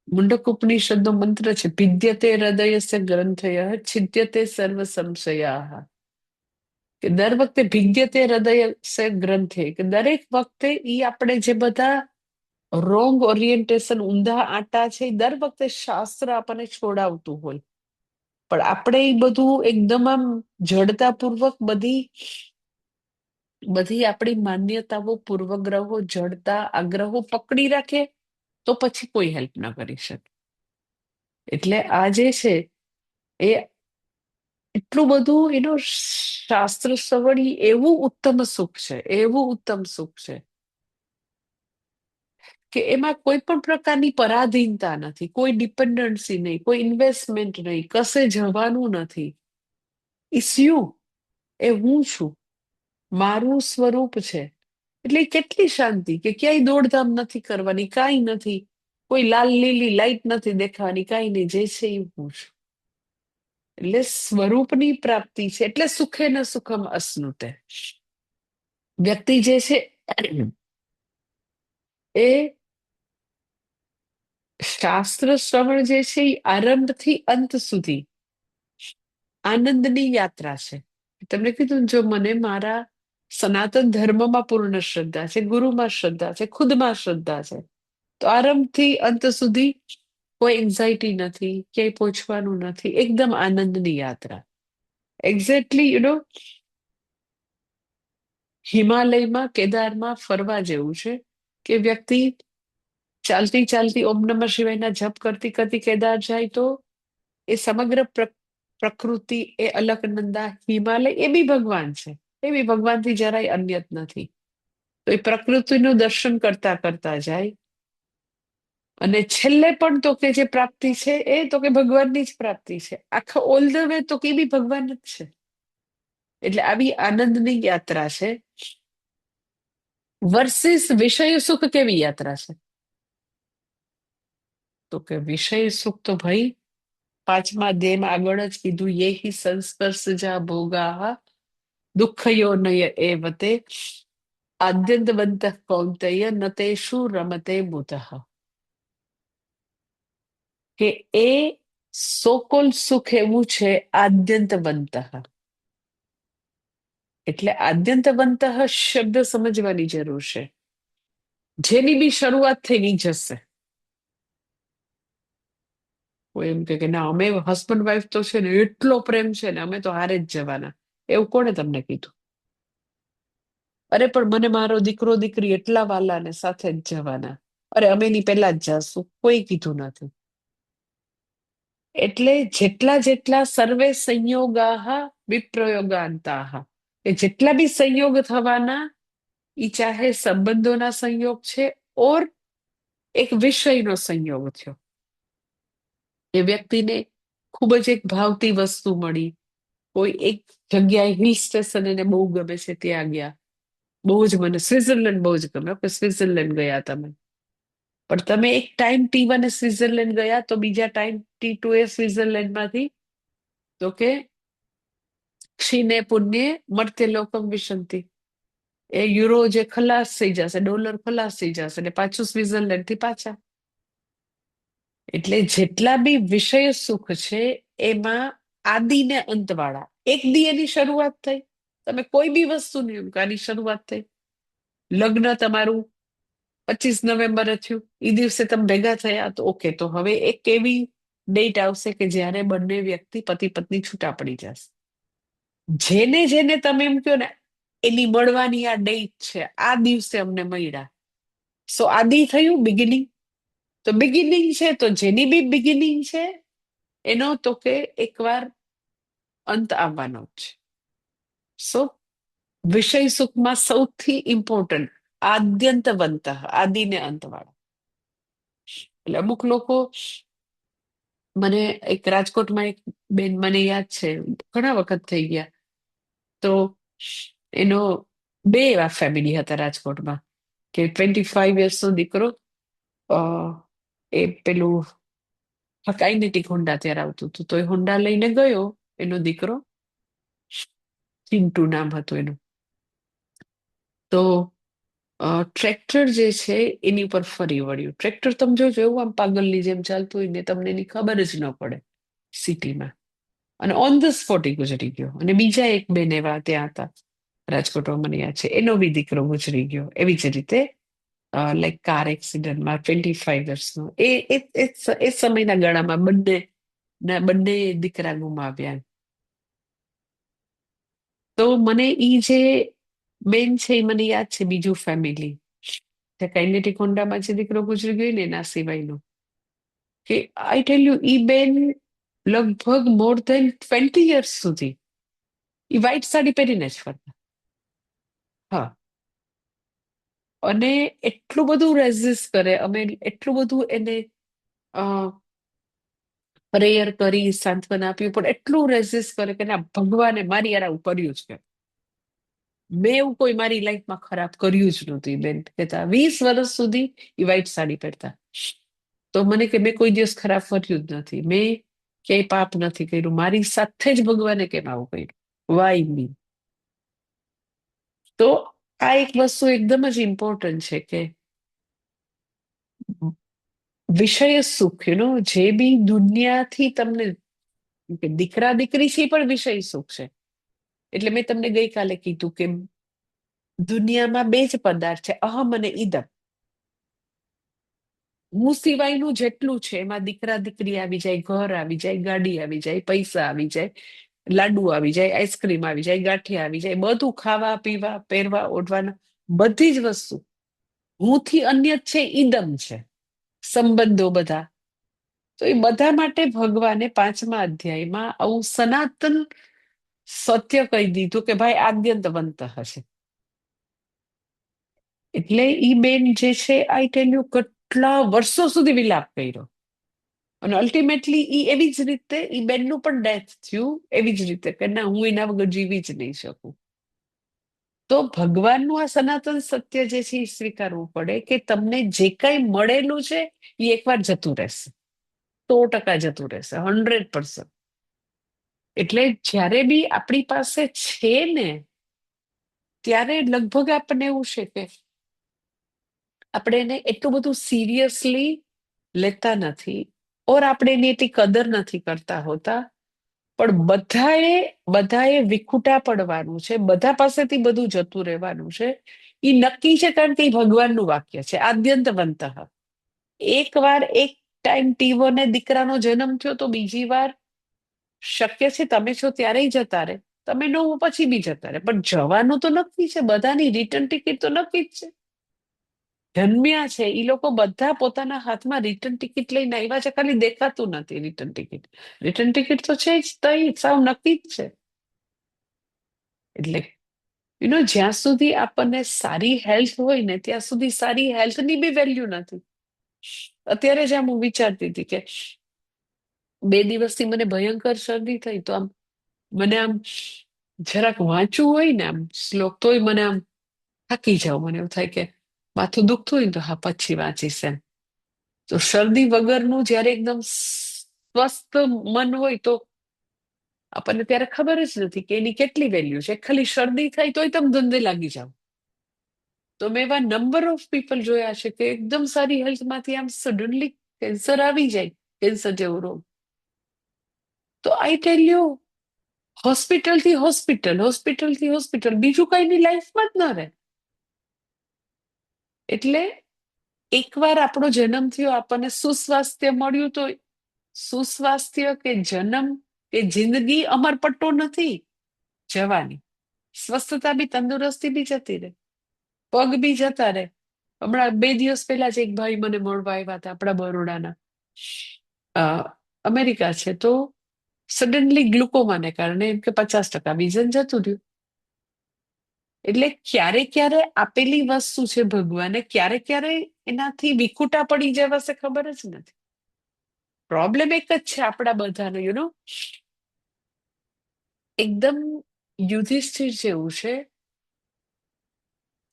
મુંડક ઉપનિષદનો મંત્ર છે, ભિદ્યતે હૃદયસ્ય ગ્રંથય છિદ્યતે સર્વ સંશયા. કે દર વખતે ભિદ્યતે હૃદયસ્ય ગ્રંથે, કે દરેક વખતે ઈ આપણે જે બધા રોંગ ઓરિએન્ટેશન, ઊંધા આટા છે, દર વખતે શાસ્ત્ર આપણને છોડાવતું હોય. પણ આપણે એ બધું એકદમ આમ જડતાપૂર્વક બધી આપણી માન્યતાઓ, પૂર્વગ્રહો, જડતા, આગ્રહો પકડી રાખે તો પછી કોઈ હેલ્પ ના કરી શકે. એટલે આ જે છે એ એટલું બધું શાસ્ત્ર શ્રવણી એવું ઉત્તમ સુખ છે, એવું ઉત્તમ સુખ છે કે એમાં કોઈ પણ પ્રકારની પરાધીનતા નથી, કોઈ ડિપેન્ડન્સી નહીં, કોઈ ઇન્વેસ્ટમેન્ટ નહીં, કશે જવાનું નથી. ઇટ્સ યુ, એ હું છું, મારું સ્વરૂપ છે. એટલે કેટલી શાંતિ કે ક્યાંય દોડધામ નથી કરવાની, કાંઈ નથી, કોઈ લાલ લીલી લાઈટ નથી દેખાવાની, કાંઈ નહીં, જે છે એ હું છું. એટલે સ્વરૂપની પ્રાપ્તિ છે. એટલે સુખે ન સુખમ અશ્નુતે. વ્યક્તિ જે છે એ શાસ્ત્ર શ્રવણ જે છે એ આરંભથી અંત સુધી આનંદની યાત્રા છે. તમને કીધું જો મને મારા સનાતન ધર્મમાં પૂર્ણ શ્રદ્ધા છે, ગુરુમાં શ્રદ્ધા છે, ખુદમાં શ્રદ્ધા છે, તો આરંભથી અંત સુધી કોઈ એન્ઝાયટી નથી, ક્યાંય પહોંચવાનું નથી, એકદમ આનંદની યાત્રા. એક્ઝેક્ટલી હિમાલયમાં, કેદારમાં ફરવા જેવું છે કે વ્યક્તિ ચાલતી ચાલતી ઓમ નમઃ શિવાયના જપ કરતી કરતી કેદાર જાય તો એ સમગ્ર પ્રકૃતિ, એ અલકનંદા, હિમાલય એ બી ભગવાન છે, એ બી ભગવાનથી જરાય અન્યત નથી. તો એ પ્રકૃતિનું દર્શન કરતા કરતા જાય અને છેલ્લે પણ તો કે જે પ્રાપ્તિ છે એ તો કે ભગવાનની જ પ્રાપ્તિ છે. આખા ઓલ ધ વે તો કે બી ભગવાન જ છે. એટલે આવી આનંદની યાત્રા છે. વર્સિસ વિષય સુખ કેવી યાત્રા છે? તો કે વિષય સુખ તો ભાઈ પાંચમા અધ્યાયમાં આગળ જ કીધું, યેહિ સંસ્પર્શજા ભોગા દુઃખયો નય એવતે આદ્યંતવંત કૌંતેય નતેષુ રમતે બુધઃ. કે એ સોકોલ સુખ એવું છે આદ્યંતવંત. એટલે આદ્યંતવંત શબ્દ સમજવાની જરૂર છે. જેની બી શરૂઆત થઈને જશે. કોઈ એમ કે ના અમે હસબન્ડ વાઈફ તો છે ને એટલો પ્રેમ છે ને અમે તો હારે જ જવાના, એવું કોણે તમને કીધું? અરે પણ મને મારો દીકરો દીકરી એટલા વાલા ને સાથે જ જવાના. અરે અમે એની પહેલા જ જાશું, કોઈ કીધું નથી. એટલે જેટલા જેટલા સર્વે સંયોગાહ વિપ્રયોગાંતાહ, એ જેટલા બી સંયોગ થવાના, ઈ ચાહે સંબંધોના સંયોગ છે ઓર એક વિષયનો સંયોગ થયો. એ વ્યક્તિને ખૂબ જ એક ભાવતી વસ્તુ મળી, કોઈ એક જગ્યાએ હિલ સ્ટેશન એને બહુ ગમે છે ત્યાં ગયા, બહુ જ મને સ્વિટ્ઝરલેન્ડ બહુ જ ગમે કે સ્વિટ્ઝરલેન્ડ ગયા તમે, પણ તમે એક ટાઈમ T1 સ્વિટ્ઝરલેન્ડ ગયા તો બીજા ટાઈમ T2 એ સ્વિટ્ઝરલેન્ડમાંથી તો કે ક્ષીણે પુણ્યે મર્ત્ય લોકમ વિશંતિ, એ યુરો જે ખલાસ થઈ જશે, ડોલર ખલાસ થઈ જશે એટલે પાછું સ્વિટ્ઝરલેન્ડ થી પાછા. એટલે જેટલા બી વિષય સુખ છે એમાં આદિ ને અંતવાળા, એક દી એની શરૂઆત થઈ, તમે કોઈ બી વસ્તુની આની શરૂઆત થઈ, લગ્ન તમારું 25 નવેમ્બરે થયું, એ દિવસે તમે ભેગા થયા તો ઓકે, તો હવે એક એવી ડેટ આવશે કે જ્યારે બંને વ્યક્તિ પતિ પત્ની છૂટા પડી જશે. જેને જેને તમે એમ કહો ને એની મળવાની આ ડેટ છે, આ દિવસે અમને મળ્યા, સો આદિ થયું બિગિનિંગ. તો બિગિનિંગ છે તો જેની બી બિગિનિંગ છે એનો તો કે એકવાર અંત આવવાનો જ છે. સો વિષય સુખમાં સૌથી ઇમ્પોર્ટન્ટ આદ્યંતવંત, આદિને અંતવાળા. એટલે અમુક લોકો, મને એક રાજકોટમાં એક બેન મને યાદ છે, ઘણા વખત થઈ ગયા, તો એનો બે એવા ફેમિલી હતા રાજકોટમાં કે 25 યર્સનો દીકરો, અ, એ પેલું કાઇનેટિક હોન્ડા ત્યારે આવતું હતું, તો એ હોન્ડા લઈને ગયો એનો દીકરો, ચિંટુ નામ હતું એનું. તો ટ્રેક્ટર જે છે એની ઉપર ફરી વળ્યું. ટ્રેક્ટર તમે જોજો એવું આમ પાગલની જેમ ચાલતું હોય ને તમને એની ખબર જ ન પડે સિટીમાં, અને ઓન ધ સ્પોટ ગુજરી ગયો. અને બીજા એક બેન એવા ત્યાં હતા રાજકોટમાં, મને યાદ છે, એનો બી દીકરો ગુજરી ગયો એવી જ રીતે, લાઈક કાર એક્સિડન્ટમાં 25 યર્સનો. એ સમયના ગાળામાં બંને દીકરા ગુમાવ્યા. તો મને ઈ જે બેન છે એ મને યાદ છે, બીજું ફેમિલી કાઇનેટિક હોન્ડામાં જે દીકરો ગુજરી ગયો ને એના સિવાયનો, કે આઈ ટેલ યુ, ઈ બેન લગભગ મોર ધેન 20 યર્સ સુધી ઈ વ્હાઈટ સાડી પહેરીને જ ફરતા. હા. અને એટલું બધું રેઝિસ્ટ કરે, અમે એટલું બધું એને પ્રેયર કરી, સાંત્વના આપ્યું, પણ એટલું રેઝિસ્ટ કરે કે ના, ભગવાને મારી યાર આવું કર્યું છે. મેં એવું કોઈ મારી લાઈફમાં ખરાબ કર્યું જ નહોતું. ઈ બેન કહેતા 20 વર્ષ સુધી ઈ વ્હાઈટ સાડી પહેરતા. તો મને કે મેં કોઈ દિવસ ખરાબ કર્યું જ નથી, મેં ક્યાંય પાપ નથી કર્યું, મારી સાથે જ ભગવાને કેમ આવું કર્યું, વાય મી. તો આ એક વસ્તુ એકદમ જ ઇમ્પોર્ટન્ટ છે કે વિષય સુખ, જે બી દુનિયાથી તમને, દીકરા દીકરી છે પણ વિષય સુખ છે. એટલે મેં તમને ગઈકાલે કીધું કે દુનિયામાં બે જ પદાર્થ છે, અહમ અને ઈદમ. હું સિવાયનું જેટલું છે એમાં દીકરા દીકરી આવી જાય, ઘર આવી જાય, ગાડી આવી જાય, પૈસા આવી જાય, લાડુ આવી જાય, આઈસ્ક્રીમ આવી જાય, ગાંઠિયા આવી જાય, બધું ખાવા પીવા પહેરવા ઓઢવાના, બધી જ વસ્તુ હુંથી અન્ય છે, ઈદમ છે, સંબંધો બધા. તો એ બધા માટે ભગવાને 5મા અધ્યાયમાં આવું સનાતન સત્ય કહી દીધું કે ભાઈ આદ્યંતવંત હશે. એટલે ઈ બેન જે છે, આઈ ટેલ યુ, કેટલા વર્ષો સુધી વિલાપ કર્યો. અને અલ્ટિમેટલી ઈ એવી જ રીતે, ઈ બેનનું પણ ડેથ થયું એવી જ રીતે કે ના, હું એના વગર જીવી જ નહીં શકું. તો ભગવાનનું આ સનાતન સત્ય જે છે એ સ્વીકારવું પડે કે તમને જે કઈ મળેલું છે એ એકવાર જતું રહેશે, 100% જતું રહેશે, 100%. એટલે જ્યારે બી આપણી પાસે છે ને, ત્યારે લગભગ આપણને એવું છે કે આપણે એને એટલું બધું સિરિયસલી લેતા નથી, ઓર આપણે એની એટલી કદર નથી કરતા હોતા. પણ બધાએ વિખૂટા પડવાનું છે, બધા પાસેથી બધું જતું રહેવાનું છે, એ નક્કી છે, કારણ કે એ ભગવાનનું વાક્ય છે, આદ્યંતવંત. એક વાર એક ટાઈમ T1 દીકરાનો જન્મ થયો તો બીજી વાર શક્ય છે તમે છો ત્યારેય જતા રહે. તમે નો પછી બી જતા રહે, પણ જવાનું તો નક્કી છે, બધાની રિટર્ન ટિકિટ તો નક્કી જ છે. જન્મ્યા છે એ લોકો બધા પોતાના હાથમાં રિટર્ન ટિકિટ લઈને આવ્યા છે, ખાલી દેખાતું નથી રિટર્ન ટિકિટ. રિટર્ન ટિકિટ તો છે જ, તઈ સાવ નક્કી જ છે. એટલે જ્યાં સુધી આપણને સારી હેલ્થ હોય ને ત્યાં સુધી સારી હેલ્થની બી વેલ્યુ નથી. અત્યારે જ આમ હું વિચારતી હતી કે 2 દિવસથી મને ભયંકર શરદી થઈ, તો આમ મને આમ જરાક વાંચવું હોય ને આમ શ્લોક, તોય મને આમ થાકી જાવ. મને એવું થાય કે માથું દુખતું હોય ને તો હા પછી વાંચીશ એમ. તો શરદી વગરનું જયારે એકદમ સ્વસ્થ મન હોય તો આપણને ત્યારે ખબર જ નથી કે એની કેટલી વેલ્યુ છે. ખાલી શરદી થાય તોય તમે ધંધે લાગી જાવ. તો મેં એવા નંબર ઓફ પીપલ જોયા છે કે એકદમ સારી હેલ્થમાંથી આમ સડનલી કેન્સર આવી જાય, કેન્સર જેવો રોગ. તો આઈ ટેલ યુ, હોસ્પિટલથી હોસ્પિટલ, હોસ્પિટલથી હોસ્પિટલ, બીજું કઈ ની લાઈફમાં જ ન રહે. એટલે એકવાર આપણો જન્મ થયો, આપણને સુસ્વાસ્થ્ય મળ્યું, તો સુસ્વાસ્થ્ય કે જન્મ કે જિંદગી અમરપટ્ટો નથી જવાની. સ્વસ્થતા બી, તંદુરસ્તી બી જતી રહે, પગ બી જતા રહે. હમણાં 2 દિવસ પહેલા જ એક ભાઈ મને મળવા આવ્યા હતા, આપણા બરોડાના, અમેરિકા છે. તો સડનલી ગ્લુકોમાને કારણે એમ કે 50% વિઝન જતું રહ્યું. એટલે ક્યારે ક્યારે આપેલી વસ્તુ છે ભગવાને, ક્યારે ક્યારે એનાથી વિખૂટા પડી જવાશે ખબર જ નથી. પ્રોબ્લેમ એક જ છે આપણા બધાનો, એકદમ યુધિષ્ઠિર જેવું છે.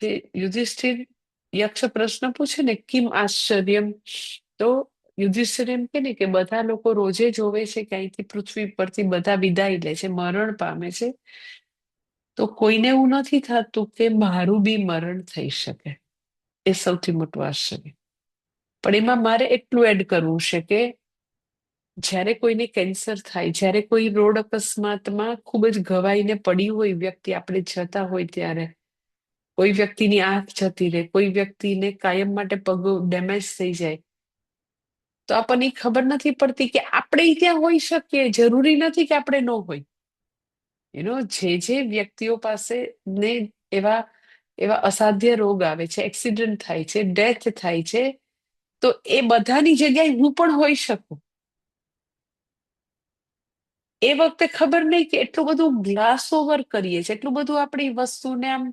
કે યુધિષ્ઠિર યક્ષ પ્રશ્ન પૂછે ને, કિમ આશ્ચર્યમ, તો યુધિષ્ઠિર એમ કે ને કે બધા લોકો રોજે જોવે છે કે અહીંથી પૃથ્વી પરથી બધા વિદાય લે છે, મરણ પામે છે, તો કોઈને એવું નથી થતું કે મારું બી મરણ થઈ શકે. એ સૌથી મોટું આશ્ચર્ય. પણ એમાં મારે એટલું એડ કરવું છે કે જ્યારે કોઈને કેન્સર થાય, જ્યારે કોઈ રોડ અકસ્માતમાં ખૂબ જ ઘવાઈને પડી હોય વ્યક્તિ, આપણે જતા હોય ત્યારે કોઈ વ્યક્તિની આંખ જતી રહે, કોઈ વ્યક્તિને કાયમ માટે પગ ડેમેજ થઈ જાય, તો આપણને ખબર નથી પડતી કે આપણે ત્યાં હોઈ શકીએ, જરૂરી નથી કે આપણે ન હોય. જે વ્યક્તિઓ પાસે ને એવા એવા અસાધ્ય રોગ આવે છે, એક્સિડન્ટ થાય છે, ડેથ થાય છે, તો એ બધાની જગ્યાએ હું પણ હોઈ શકું. એ વખતે ખબર નહીં કે એટલું બધું ગ્લાસ ઓવર કરીએ છીએ, એટલું બધું આપણી વસ્તુને આમ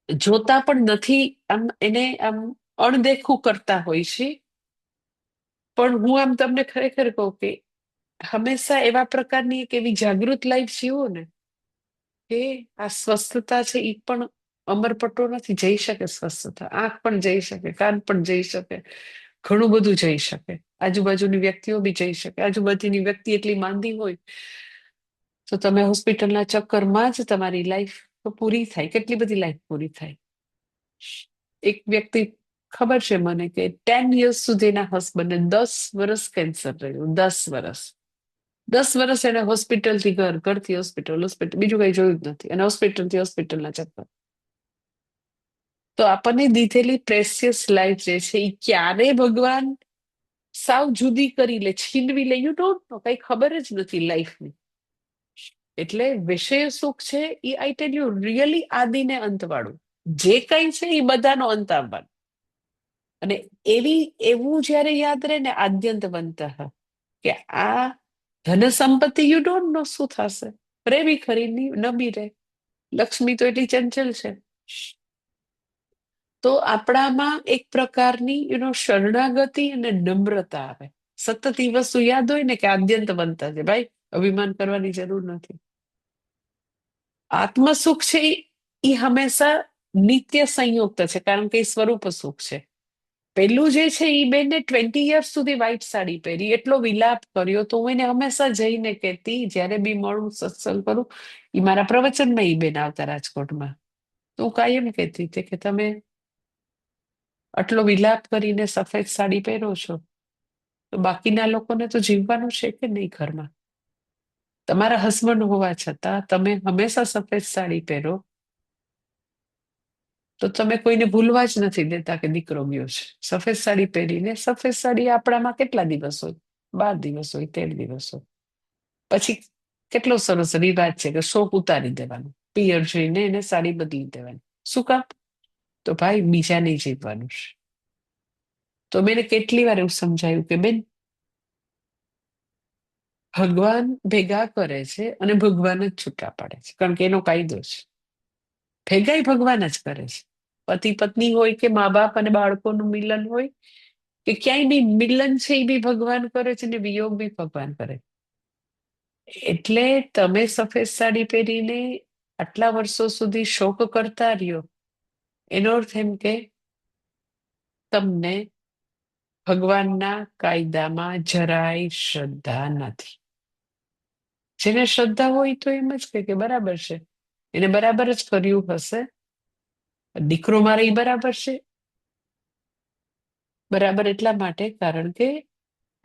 જોતા પણ નથી, આમ એને આમ અણદેખું કરતા હોય છે. પણ હું આમ તમને ખરેખર કહું કે હંમેશા એવા પ્રકારની એક એવી જાગૃત લાઈફ જીવો ને કે આ સ્વસ્થતા છે એ પણ અમરપટ્ટો નથી. જઈ શકે સ્વસ્થતા, આંખ પણ જઈ શકે, કાન પણ જઈ શકે, ઘણું બધું જઈ શકે, આજુબાજુની વ્યક્તિઓ બી જઈ શકે. આજુબાજુની વ્યક્તિ એટલી માંદી હોય તો તમે હોસ્પિટલના ચક્કરમાં જ તમારી લાઈફ તો પૂરી થાય. કેટલી બધી લાઈફ પૂરી થાય. એક વ્યક્તિ ખબર છે મને કે 10 years સુધી એના હસબન્ડને 10 વર્ષ કેન્સર રહ્યું. 10 વર્ષ, 10 વર્ષ એને હોસ્પિટલથી ઘર, ઘરથી હોસ્પિટલ, હોસ્પિટલ, બીજું કઈ જોયું જ નથી, અને હોસ્પિટલથી હોસ્પિટલના ચક્કર. તો આપણને દીધેલી પ્રેસિયસ લાઈફ જે છે એ ક્યારે ભગવાન સાવ જુદી કરી લે, છીનવી લે, યુ ડોન્ટ નો, કઈ ખબર જ નથી લાઈફની. એટલે વિષય સુખ છે એ આઈ ટેલ યુ રિયલી આદિને અંતવાળું જે કઈ છે એ બધાનો અંત આવવાનો. અને એવું જયારે યાદ રહે ને, આદ્યંતવંત, કે આ ધન સંપત્તિ યુ ડોન્ટ નો શું થશે, રે બી ખરી ન બી રે, લક્ષ્મી તો એટલી ચંચલ છે. તો આપણામાં એક પ્રકારની શરણાગતિ અને નમ્રતા આવે. સતત એ વસ્તુ યાદ હોય ને કે આદ્યંતવંત છે ભાઈ, અભિમાન કરવાની જરૂર નથી. આત્મસુખ છે એ હંમેશા નિત્ય સંયુક્ત છે, કારણ કે એ સ્વરૂપ સુખ છે. પેલું જે છે એ બેને 20 years સુધી વ્હાઈટ સાડી પહેરી, એટલો વિલાપ કર્યો. તો હું એને હંમેશા જઈને કહેતી, જયારે બી મળું, સત્સંગ કરું, એ મારા પ્રવચનમાં એ બેન આવતા રાજકોટમાં, તો હું કાયમ કહેતી હતી કે તમે આટલો વિલાપ કરીને સફેદ સાડી પહેરો છો, તો બાકીના લોકોને તો જીવવાનું છે કે નહીં ઘરમાં? તમારા હસબન્ડ હોવા છતાં તમે હંમેશા સફેદ સાડી પહેરો, તો તમે કોઈને ભૂલવા જ નથી દેતા કે દીકરો ગયો છે. સફેદ સાડી પહેરીને, સફેદ સાડી આપણામાં કેટલા દિવસ હોય? 12 દિવસ હોય, 13 દિવસ હોય. પછી કેટલો સરસ રિવાજ છે કે શોક ઉતારી દેવાનો, પિયર જઈને એને સાડી બદલી દેવાની. શું કામ? તો ભાઈ બીજા નહીં જીવવાનું છે. તો મેં એને કેટલી વાર એવું સમજાયું કે બેન, ભગવાન ભેગા કરે છે અને ભગવાન જ છૂટા પાડે છે, કારણ કે એનો કાયદો છે. ભેગાય ભગવાન જ કરે છે. પતિ પત્ની હોય કે મા બાપ અને બાળકોનું મિલન હોય કે ક્યાંય બી મિલન છે એ બી ભગવાન કરે છે ને વિયોગ બી ભગવાન કરે. એટલે તમે સફેદ સાડી પહેરીને આટલા વર્ષો સુધી શોક કરતા રહ્યો, એનો અર્થ એમ કે તમને ભગવાનના કાયદામાં જરાય શ્રદ્ધા નથી. જેને શ્રદ્ધા હોય તો એમ જ કે બરાબર છે, એને બરાબર જ કર્યું હશે, દીકરો મારે એ બરાબર છે. બરાબર એટલા માટે કારણ કે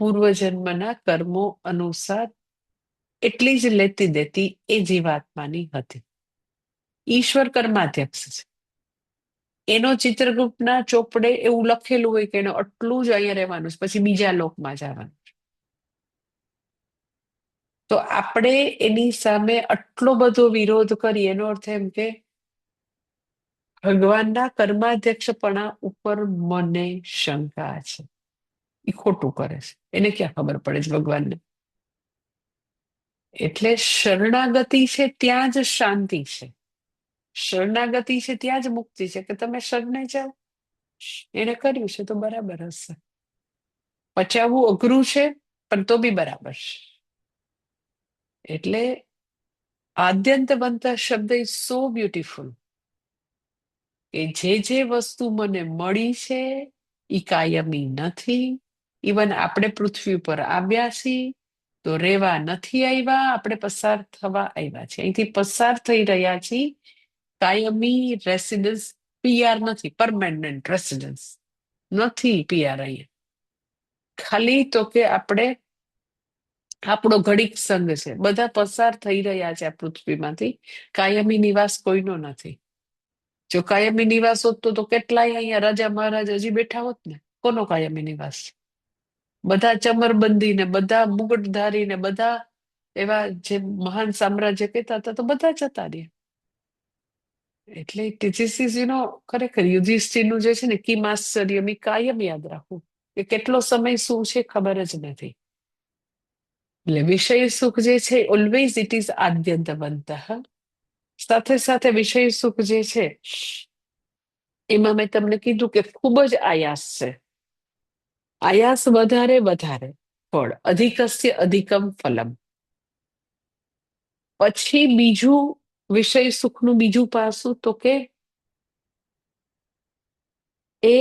પૂર્વજન્મના કર્મો અનુસાર એટલી જ લેતી દેતી એ જીવાત્માની હતી. ઈશ્વર કર્માધ્યક્ષ છે. એનો ચિત્રગુપ્તના ચોપડે એવું લખેલું હોય કે એને આટલું જ અહીંયા રહેવાનું છે, પછી બીજા લોકમાં જવાનું. તો આપણે એની સામે આટલો બધો વિરોધ કરીએ, એનો અર્થ એમ કે ભગવાનના કર્માધ્યક્ષપણા ઉપર મને શંકા છે. એ ખોટું કરે છે, એને ક્યાં ખબર પડે છે ભગવાનને. એટલે શરણાગતિ છે ત્યાં જ શાંતિ છે, શરણાગતિ છે ત્યાં જ મુક્તિ છે, કે તમે શરણે જાઓ, એને કર્યું છે તો બરાબર હશે. પચાવવું અઘરું છે પણ તો બી બરાબર છે. એટલે આદ્યંતવંત શબ્દ ઇઝ સો બ્યુટીફુલ કે જે વસ્તુ મને મળી છે એ કાયમી નથી. ઇવન આપણે પૃથ્વી પર આવ્યા છીએ તો રેવા નથી આવ્યા, આપણે પસાર થવા આવ્યા છીએ. અહીંથી પસાર થઈ રહ્યા છીએ. કાયમી રેસિડન્સ પીઆર નથી, પરમેનન્ટ રેસિડન્સ નથી પીઆર અહીંયા. ખાલી તો કે આપણે આપણો ઘડીક સંઘ છે, બધા પસાર થઈ રહ્યા છે આ પૃથ્વીમાંથી. કાયમી નિવાસ કોઈનો નથી. જો કાયમી નિવાસ હોત તો કેટલાય અહીંયા રાજા મહારાજ હજી બેઠા હોત ને. કોનો કાયમી નિવાસ? બધા ચમરબંધી ને બધા મુગટધારી ને બધા એવા જે મહાન સામ્રાજ્ય કહેતા હતા તો બધા જતા રહ્યા. એટલે ધીસ ઇઝ ખરેખર યુધિષ્ઠિરનું જે છે ને કી માસ્ટર્ય કાયમ યાદ રાખવું કે કેટલો સમય શું છે ખબર જ નથી. એટલે વિષય સુખ જે છે ઓલવેઝ ઇટ ઇઝ આદ્યંતવંત. સાથે સાથે વિષય સુખ જે છે એમાં મેં તમને કીધું કે ખૂબ જ આયાસ છે. આયાસ વધારે ફળ, અધિકસ્ય અધિકમ ફલમ. પછી બીજું વિષય સુખનું બીજું પાસું તો કે એ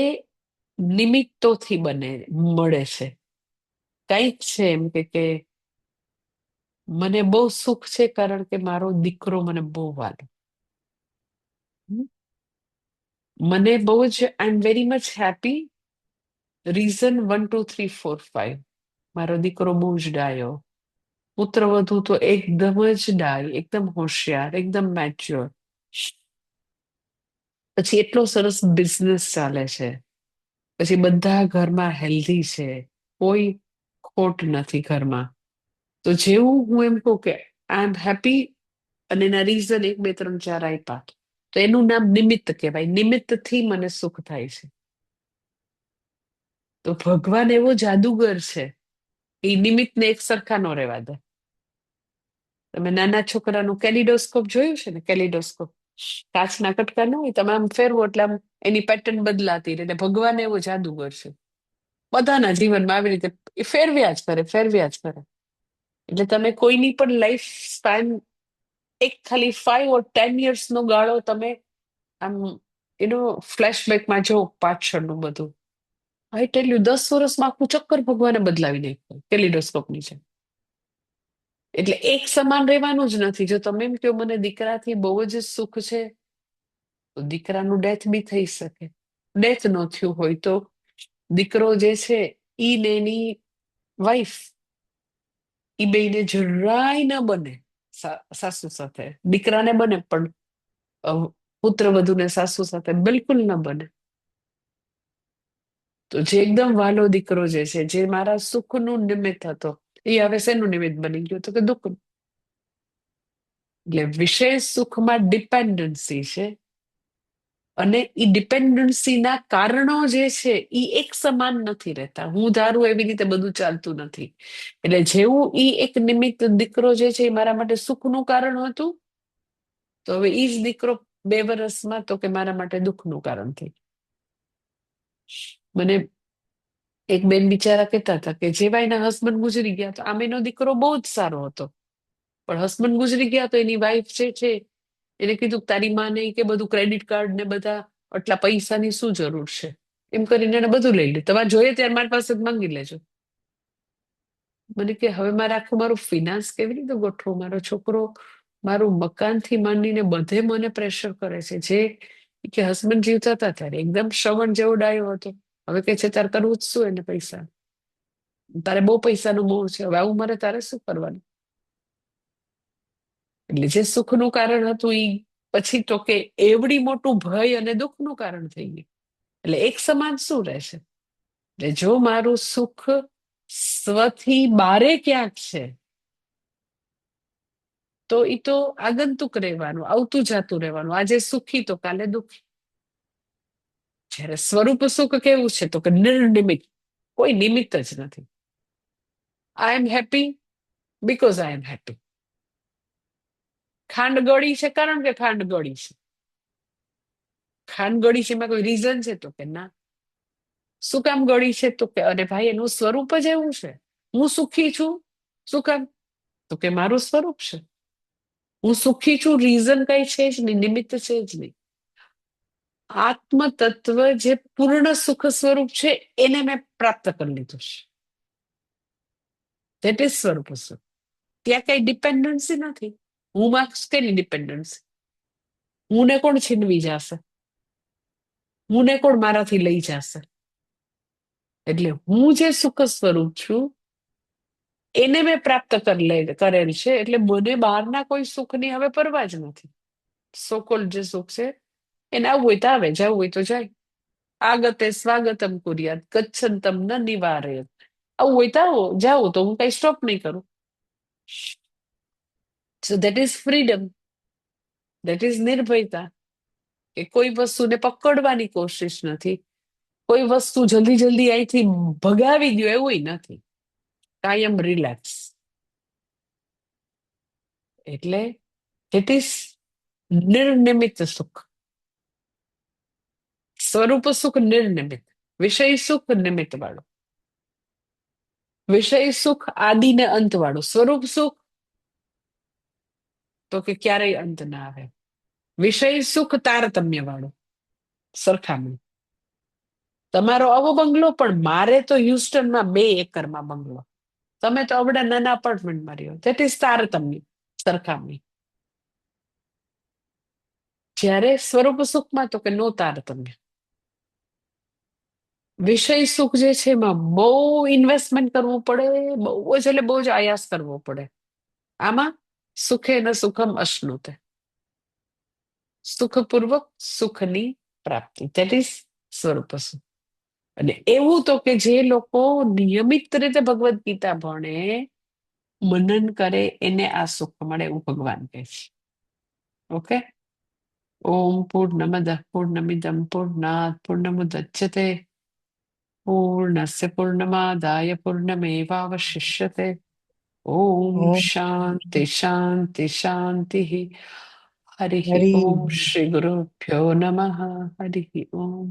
નિમિત્તોથી મળે છે. કંઈક છે એમ કે મને બહુ સુખ છે કારણ કે મારો દીકરો મને બહુ વાલો. મને બહુ જ I am very much happy. Reason 1 2 3 4 5. મારો દીકરો બહુ જ ડાયો, પુત્રવધુ તો એકદમ જ ડાય, એકદમ હોશિયાર, એકદમ મેચ્યોર. પછી એટલો સરસ બિઝનેસ ચાલે છે. પછી બધા ઘરમાં હેલ્ધી છે, કોઈ ખોટ નથી ઘરમાં. તો જેવું હું એમ કહું કે આઈ એમ હેપી અને એના રીઝન 1 2 3 4 આપ્યા, તો એનું નામ નિમિત્ત કહેવાય. નિમિત્તથી મને સુખ થાય છે. તો ભગવાન એવો જાદુગર છે, એ નિમિત્તને એક સરખા ન રહેવા દે. તમે નાના છોકરાનું કેલિડોસ્કોપ જોયું છે ને? કેલિડોસ્કોપ કાચના કટકા ન હોય, તમે આમ ફેરવો એટલે આમ એની પેટર્ન બદલાતી રહે. એટલે ભગવાન એવો જાદુગર છે, બધાના જીવનમાં આવી રીતે એ ફેરવ્યા જ કરે, ફેરવ્યા જ કરે. એટલે તમે કોઈની પણ લાઈફ સ્પાન એક ખાલી 5 or 10 years નો ગાળો તમે આમ ફ્લેશબેકમાં જો પાછળનું બધું, આઈ ટેલ યુ 10 વર્ષમાં આખું ચક્કર ભગવાને બદલાવી નાખ્યું કેલિડોસ્કોપની છે. એટલે એક સમાન રહેવાનું જ નથી. જો તમે એમ કહો મને દીકરાથી બહુ જ સુખ છે, તો દીકરાનું ડેથ બી થઈ શકે. ડેથ ન થયું હોય તો દીકરો જે છે ઈ ને એની વાઈફ, ઈ બેયને જરાય ન બને સાસુ સાથે. દીકરાને બને પણ પુત્ર વધુને સાસુ સાથે બિલકુલ ન બને. તો જે એકદમ વાલો દીકરો જે મારા સુખનું નિમિત્ત હતો, એ હવે શેનું નિમિત્ત બની ગયો? તો કે દુઃખ. એટલે વિષય સુખમાં ડિપેન્ડન્સી છે, અને એ ડિપેન્ડન્સીના કારણો જે છે એ એક સમાન નથી રહેતા. હું ધારું એવી રીતે બધું ચાલતું નથી. એટલે જેવું ઈ એક નિમિત્ત દીકરો જે છે એ મારા માટે સુખનું કારણ હતું, તો હવે ઈ જ દીકરો 2 વર્ષમાં તો કે મારા માટે દુઃખનું કારણ થઈ. મને એક બેન બિચારા કહેતા હતા કે જેવા એના હસબન્ડ ગુજરી ગયા, તો આમ એનો દીકરો બહુ જ સારો હતો, પણ હસબન્ડ ગુજરી ગયા તો એની વાઈફ જે છે એને કીધું તારી માને કે બધું ક્રેડિટ કાર્ડ ને બધા આટલા પૈસાની શું જરૂર છે, એમ કરીને એને બધું લઈ લે, તમારે જોઈએ ત્યારે મારી પાસે જ માંગી લેજો. મને કે હવે મારે આખું મારું ફિનાન્સ કેવી રીતે ગોઠવું? મારો છોકરો મારું મકાનથી માંડીને બધે મને પ્રેશર કરે છે. જે કે હસબન્ડ જીવતા હતા ત્યારે એકદમ શ્રવણ જેવો ડાયો હતો, હવે કે છે તારે કરવું જ શું એને પૈસા, તારે બહુ પૈસાનો મોહ છે, હવે આવું મારે તારે શું કરવાનું? એટલે જે સુખનું કારણ હતું ઈ પછી તો કે એવડી મોટું ભય અને દુઃખનું કારણ થઈ ગયું. એટલે એક સમાન શું રહેશે? એટલે જો મારું સુખ સ્વથી બારે ક્યાંક છે, તો ઈ તો આગંતુક રહેવાનું, આવતું જાતું રહેવાનું, આજે સુખી તો કાલે દુઃખી. જ્યારે સ્વરૂપ સુખ કેવું છે? તો કે નિર્નિમિત, કોઈ નિમિત્ત જ નથી. I am happy because I am happy. ખાંડ ગળી છે કારણ કે ખાંડ ગળી છે. ખાંડ ગળી છે એમાં કોઈ રીઝન છે? તો કે ના. શું કામ ગળી છે? તો કે અરે ભાઈ એનું સ્વરૂપ જ એવું છે. હું સુખી છું, શું કામ? તો કે મારું સ્વરૂપ છે. હું સુખી છું, રીઝન કઈ છે જ નહીં, નિમિત્ત છે જ નહીં. આત્મ તત્વ જે પૂર્ણ સુખ સ્વરૂપ છે એને મેં પ્રાપ્ત કરી લીધું છે. ધેટ ઇઝ સ્વરૂપ સુખ. ત્યાં કઈ ડિપેન્ડન્સી નથી. હું માર્ક્સ કેની ડિપેન્ડન્સી? હું ને કોણ છીનવી જશે? હું ને કોણ મારાથી લઈ જશે? એટલે હું જે સુખ સ્વરૂપ છું એને મેં પ્રાપ્ત કરેલ છે. એટલે મને બહારના કોઈ સુખની હવે પરવા જ નથી. સોકોલ જે સુખ છે એને આવવું હોય તો આવે, જવું હોય તો જાય. આગતે સ્વાગતમ કુર્યાત ગચ્છન્તમ ન નિવારયેત. આવું હોય તો આવો, જાઓ તો હું કઈ સ્ટોપ નહીં કરું. So that is freedom, that is નિર્ભયતા. કે કોઈ વસ્તુને પકડવાની કોશિશ નથી, કોઈ વસ્તુ જલ્દી જલ્દી અહીંથી ભગાવી દો એવું નથી. કાયમ રિલેક્સ. એટલે દેટ ઇઝ નિર્નિમિત સુખ. સ્વરૂપ સુખ નિર્નિમિત, વિષય સુખ નિમિત્ત વાળું. વિષય સુખ આદિ ને અંત વાળું. સ્વરૂપ સુખ તો કે ક્યારેય અંત ના આવે. વિષય સુખ તારતમ્ય વાળું, સરખામણી. તમારો આવો બંગલો, પણ મારે તો હ્યુસ્ટનમાં 2 એકરમાં બંગલો, તમે તો આવડા નાના અપાર્ટમેન્ટમાં રહ્યો. ધેટ ઇઝ તારતમ્ય, સરખામણી. જ્યારે સ્વરૂપ સુખમાં તો કે નો તારતમ્ય. વિષય સુખ જે છે એમાં બહુ ઇન્વેસ્ટમેન્ટ કરવું પડે, બહુ જ એટલે બહુ જ આયાસ કરવો પડે. આમાં સુખે ન સુખમ અશ્નુતે, સુખપૂર્વક સુખની પ્રાપ્તિ. ધેટ ઇઝ સ્વરૂપ સુખ. અને એવું તો કે જે લોકો નિયમિત રીતે ભગવદ્ ગીતા ભણે, મનન કરે, એને આ સુખ મળે એવું ભગવાન કહે છે. ઓકે. ઓમ પૂર્ણમદ પૂર્ણમિદમ પૂર્ણાત પૂર્ણમુદચ્યતે પૂર્ણસ્ય પૂર્ણમાદાય પૂર્ણમેવાવશિષ્યતે. ઓમ ઓમ શાંતિ શાંતિ શાંતિ. હરિ હરિ ઓમ શ્રી ગુરુભ્યો નમઃ. હરિ ઓમ.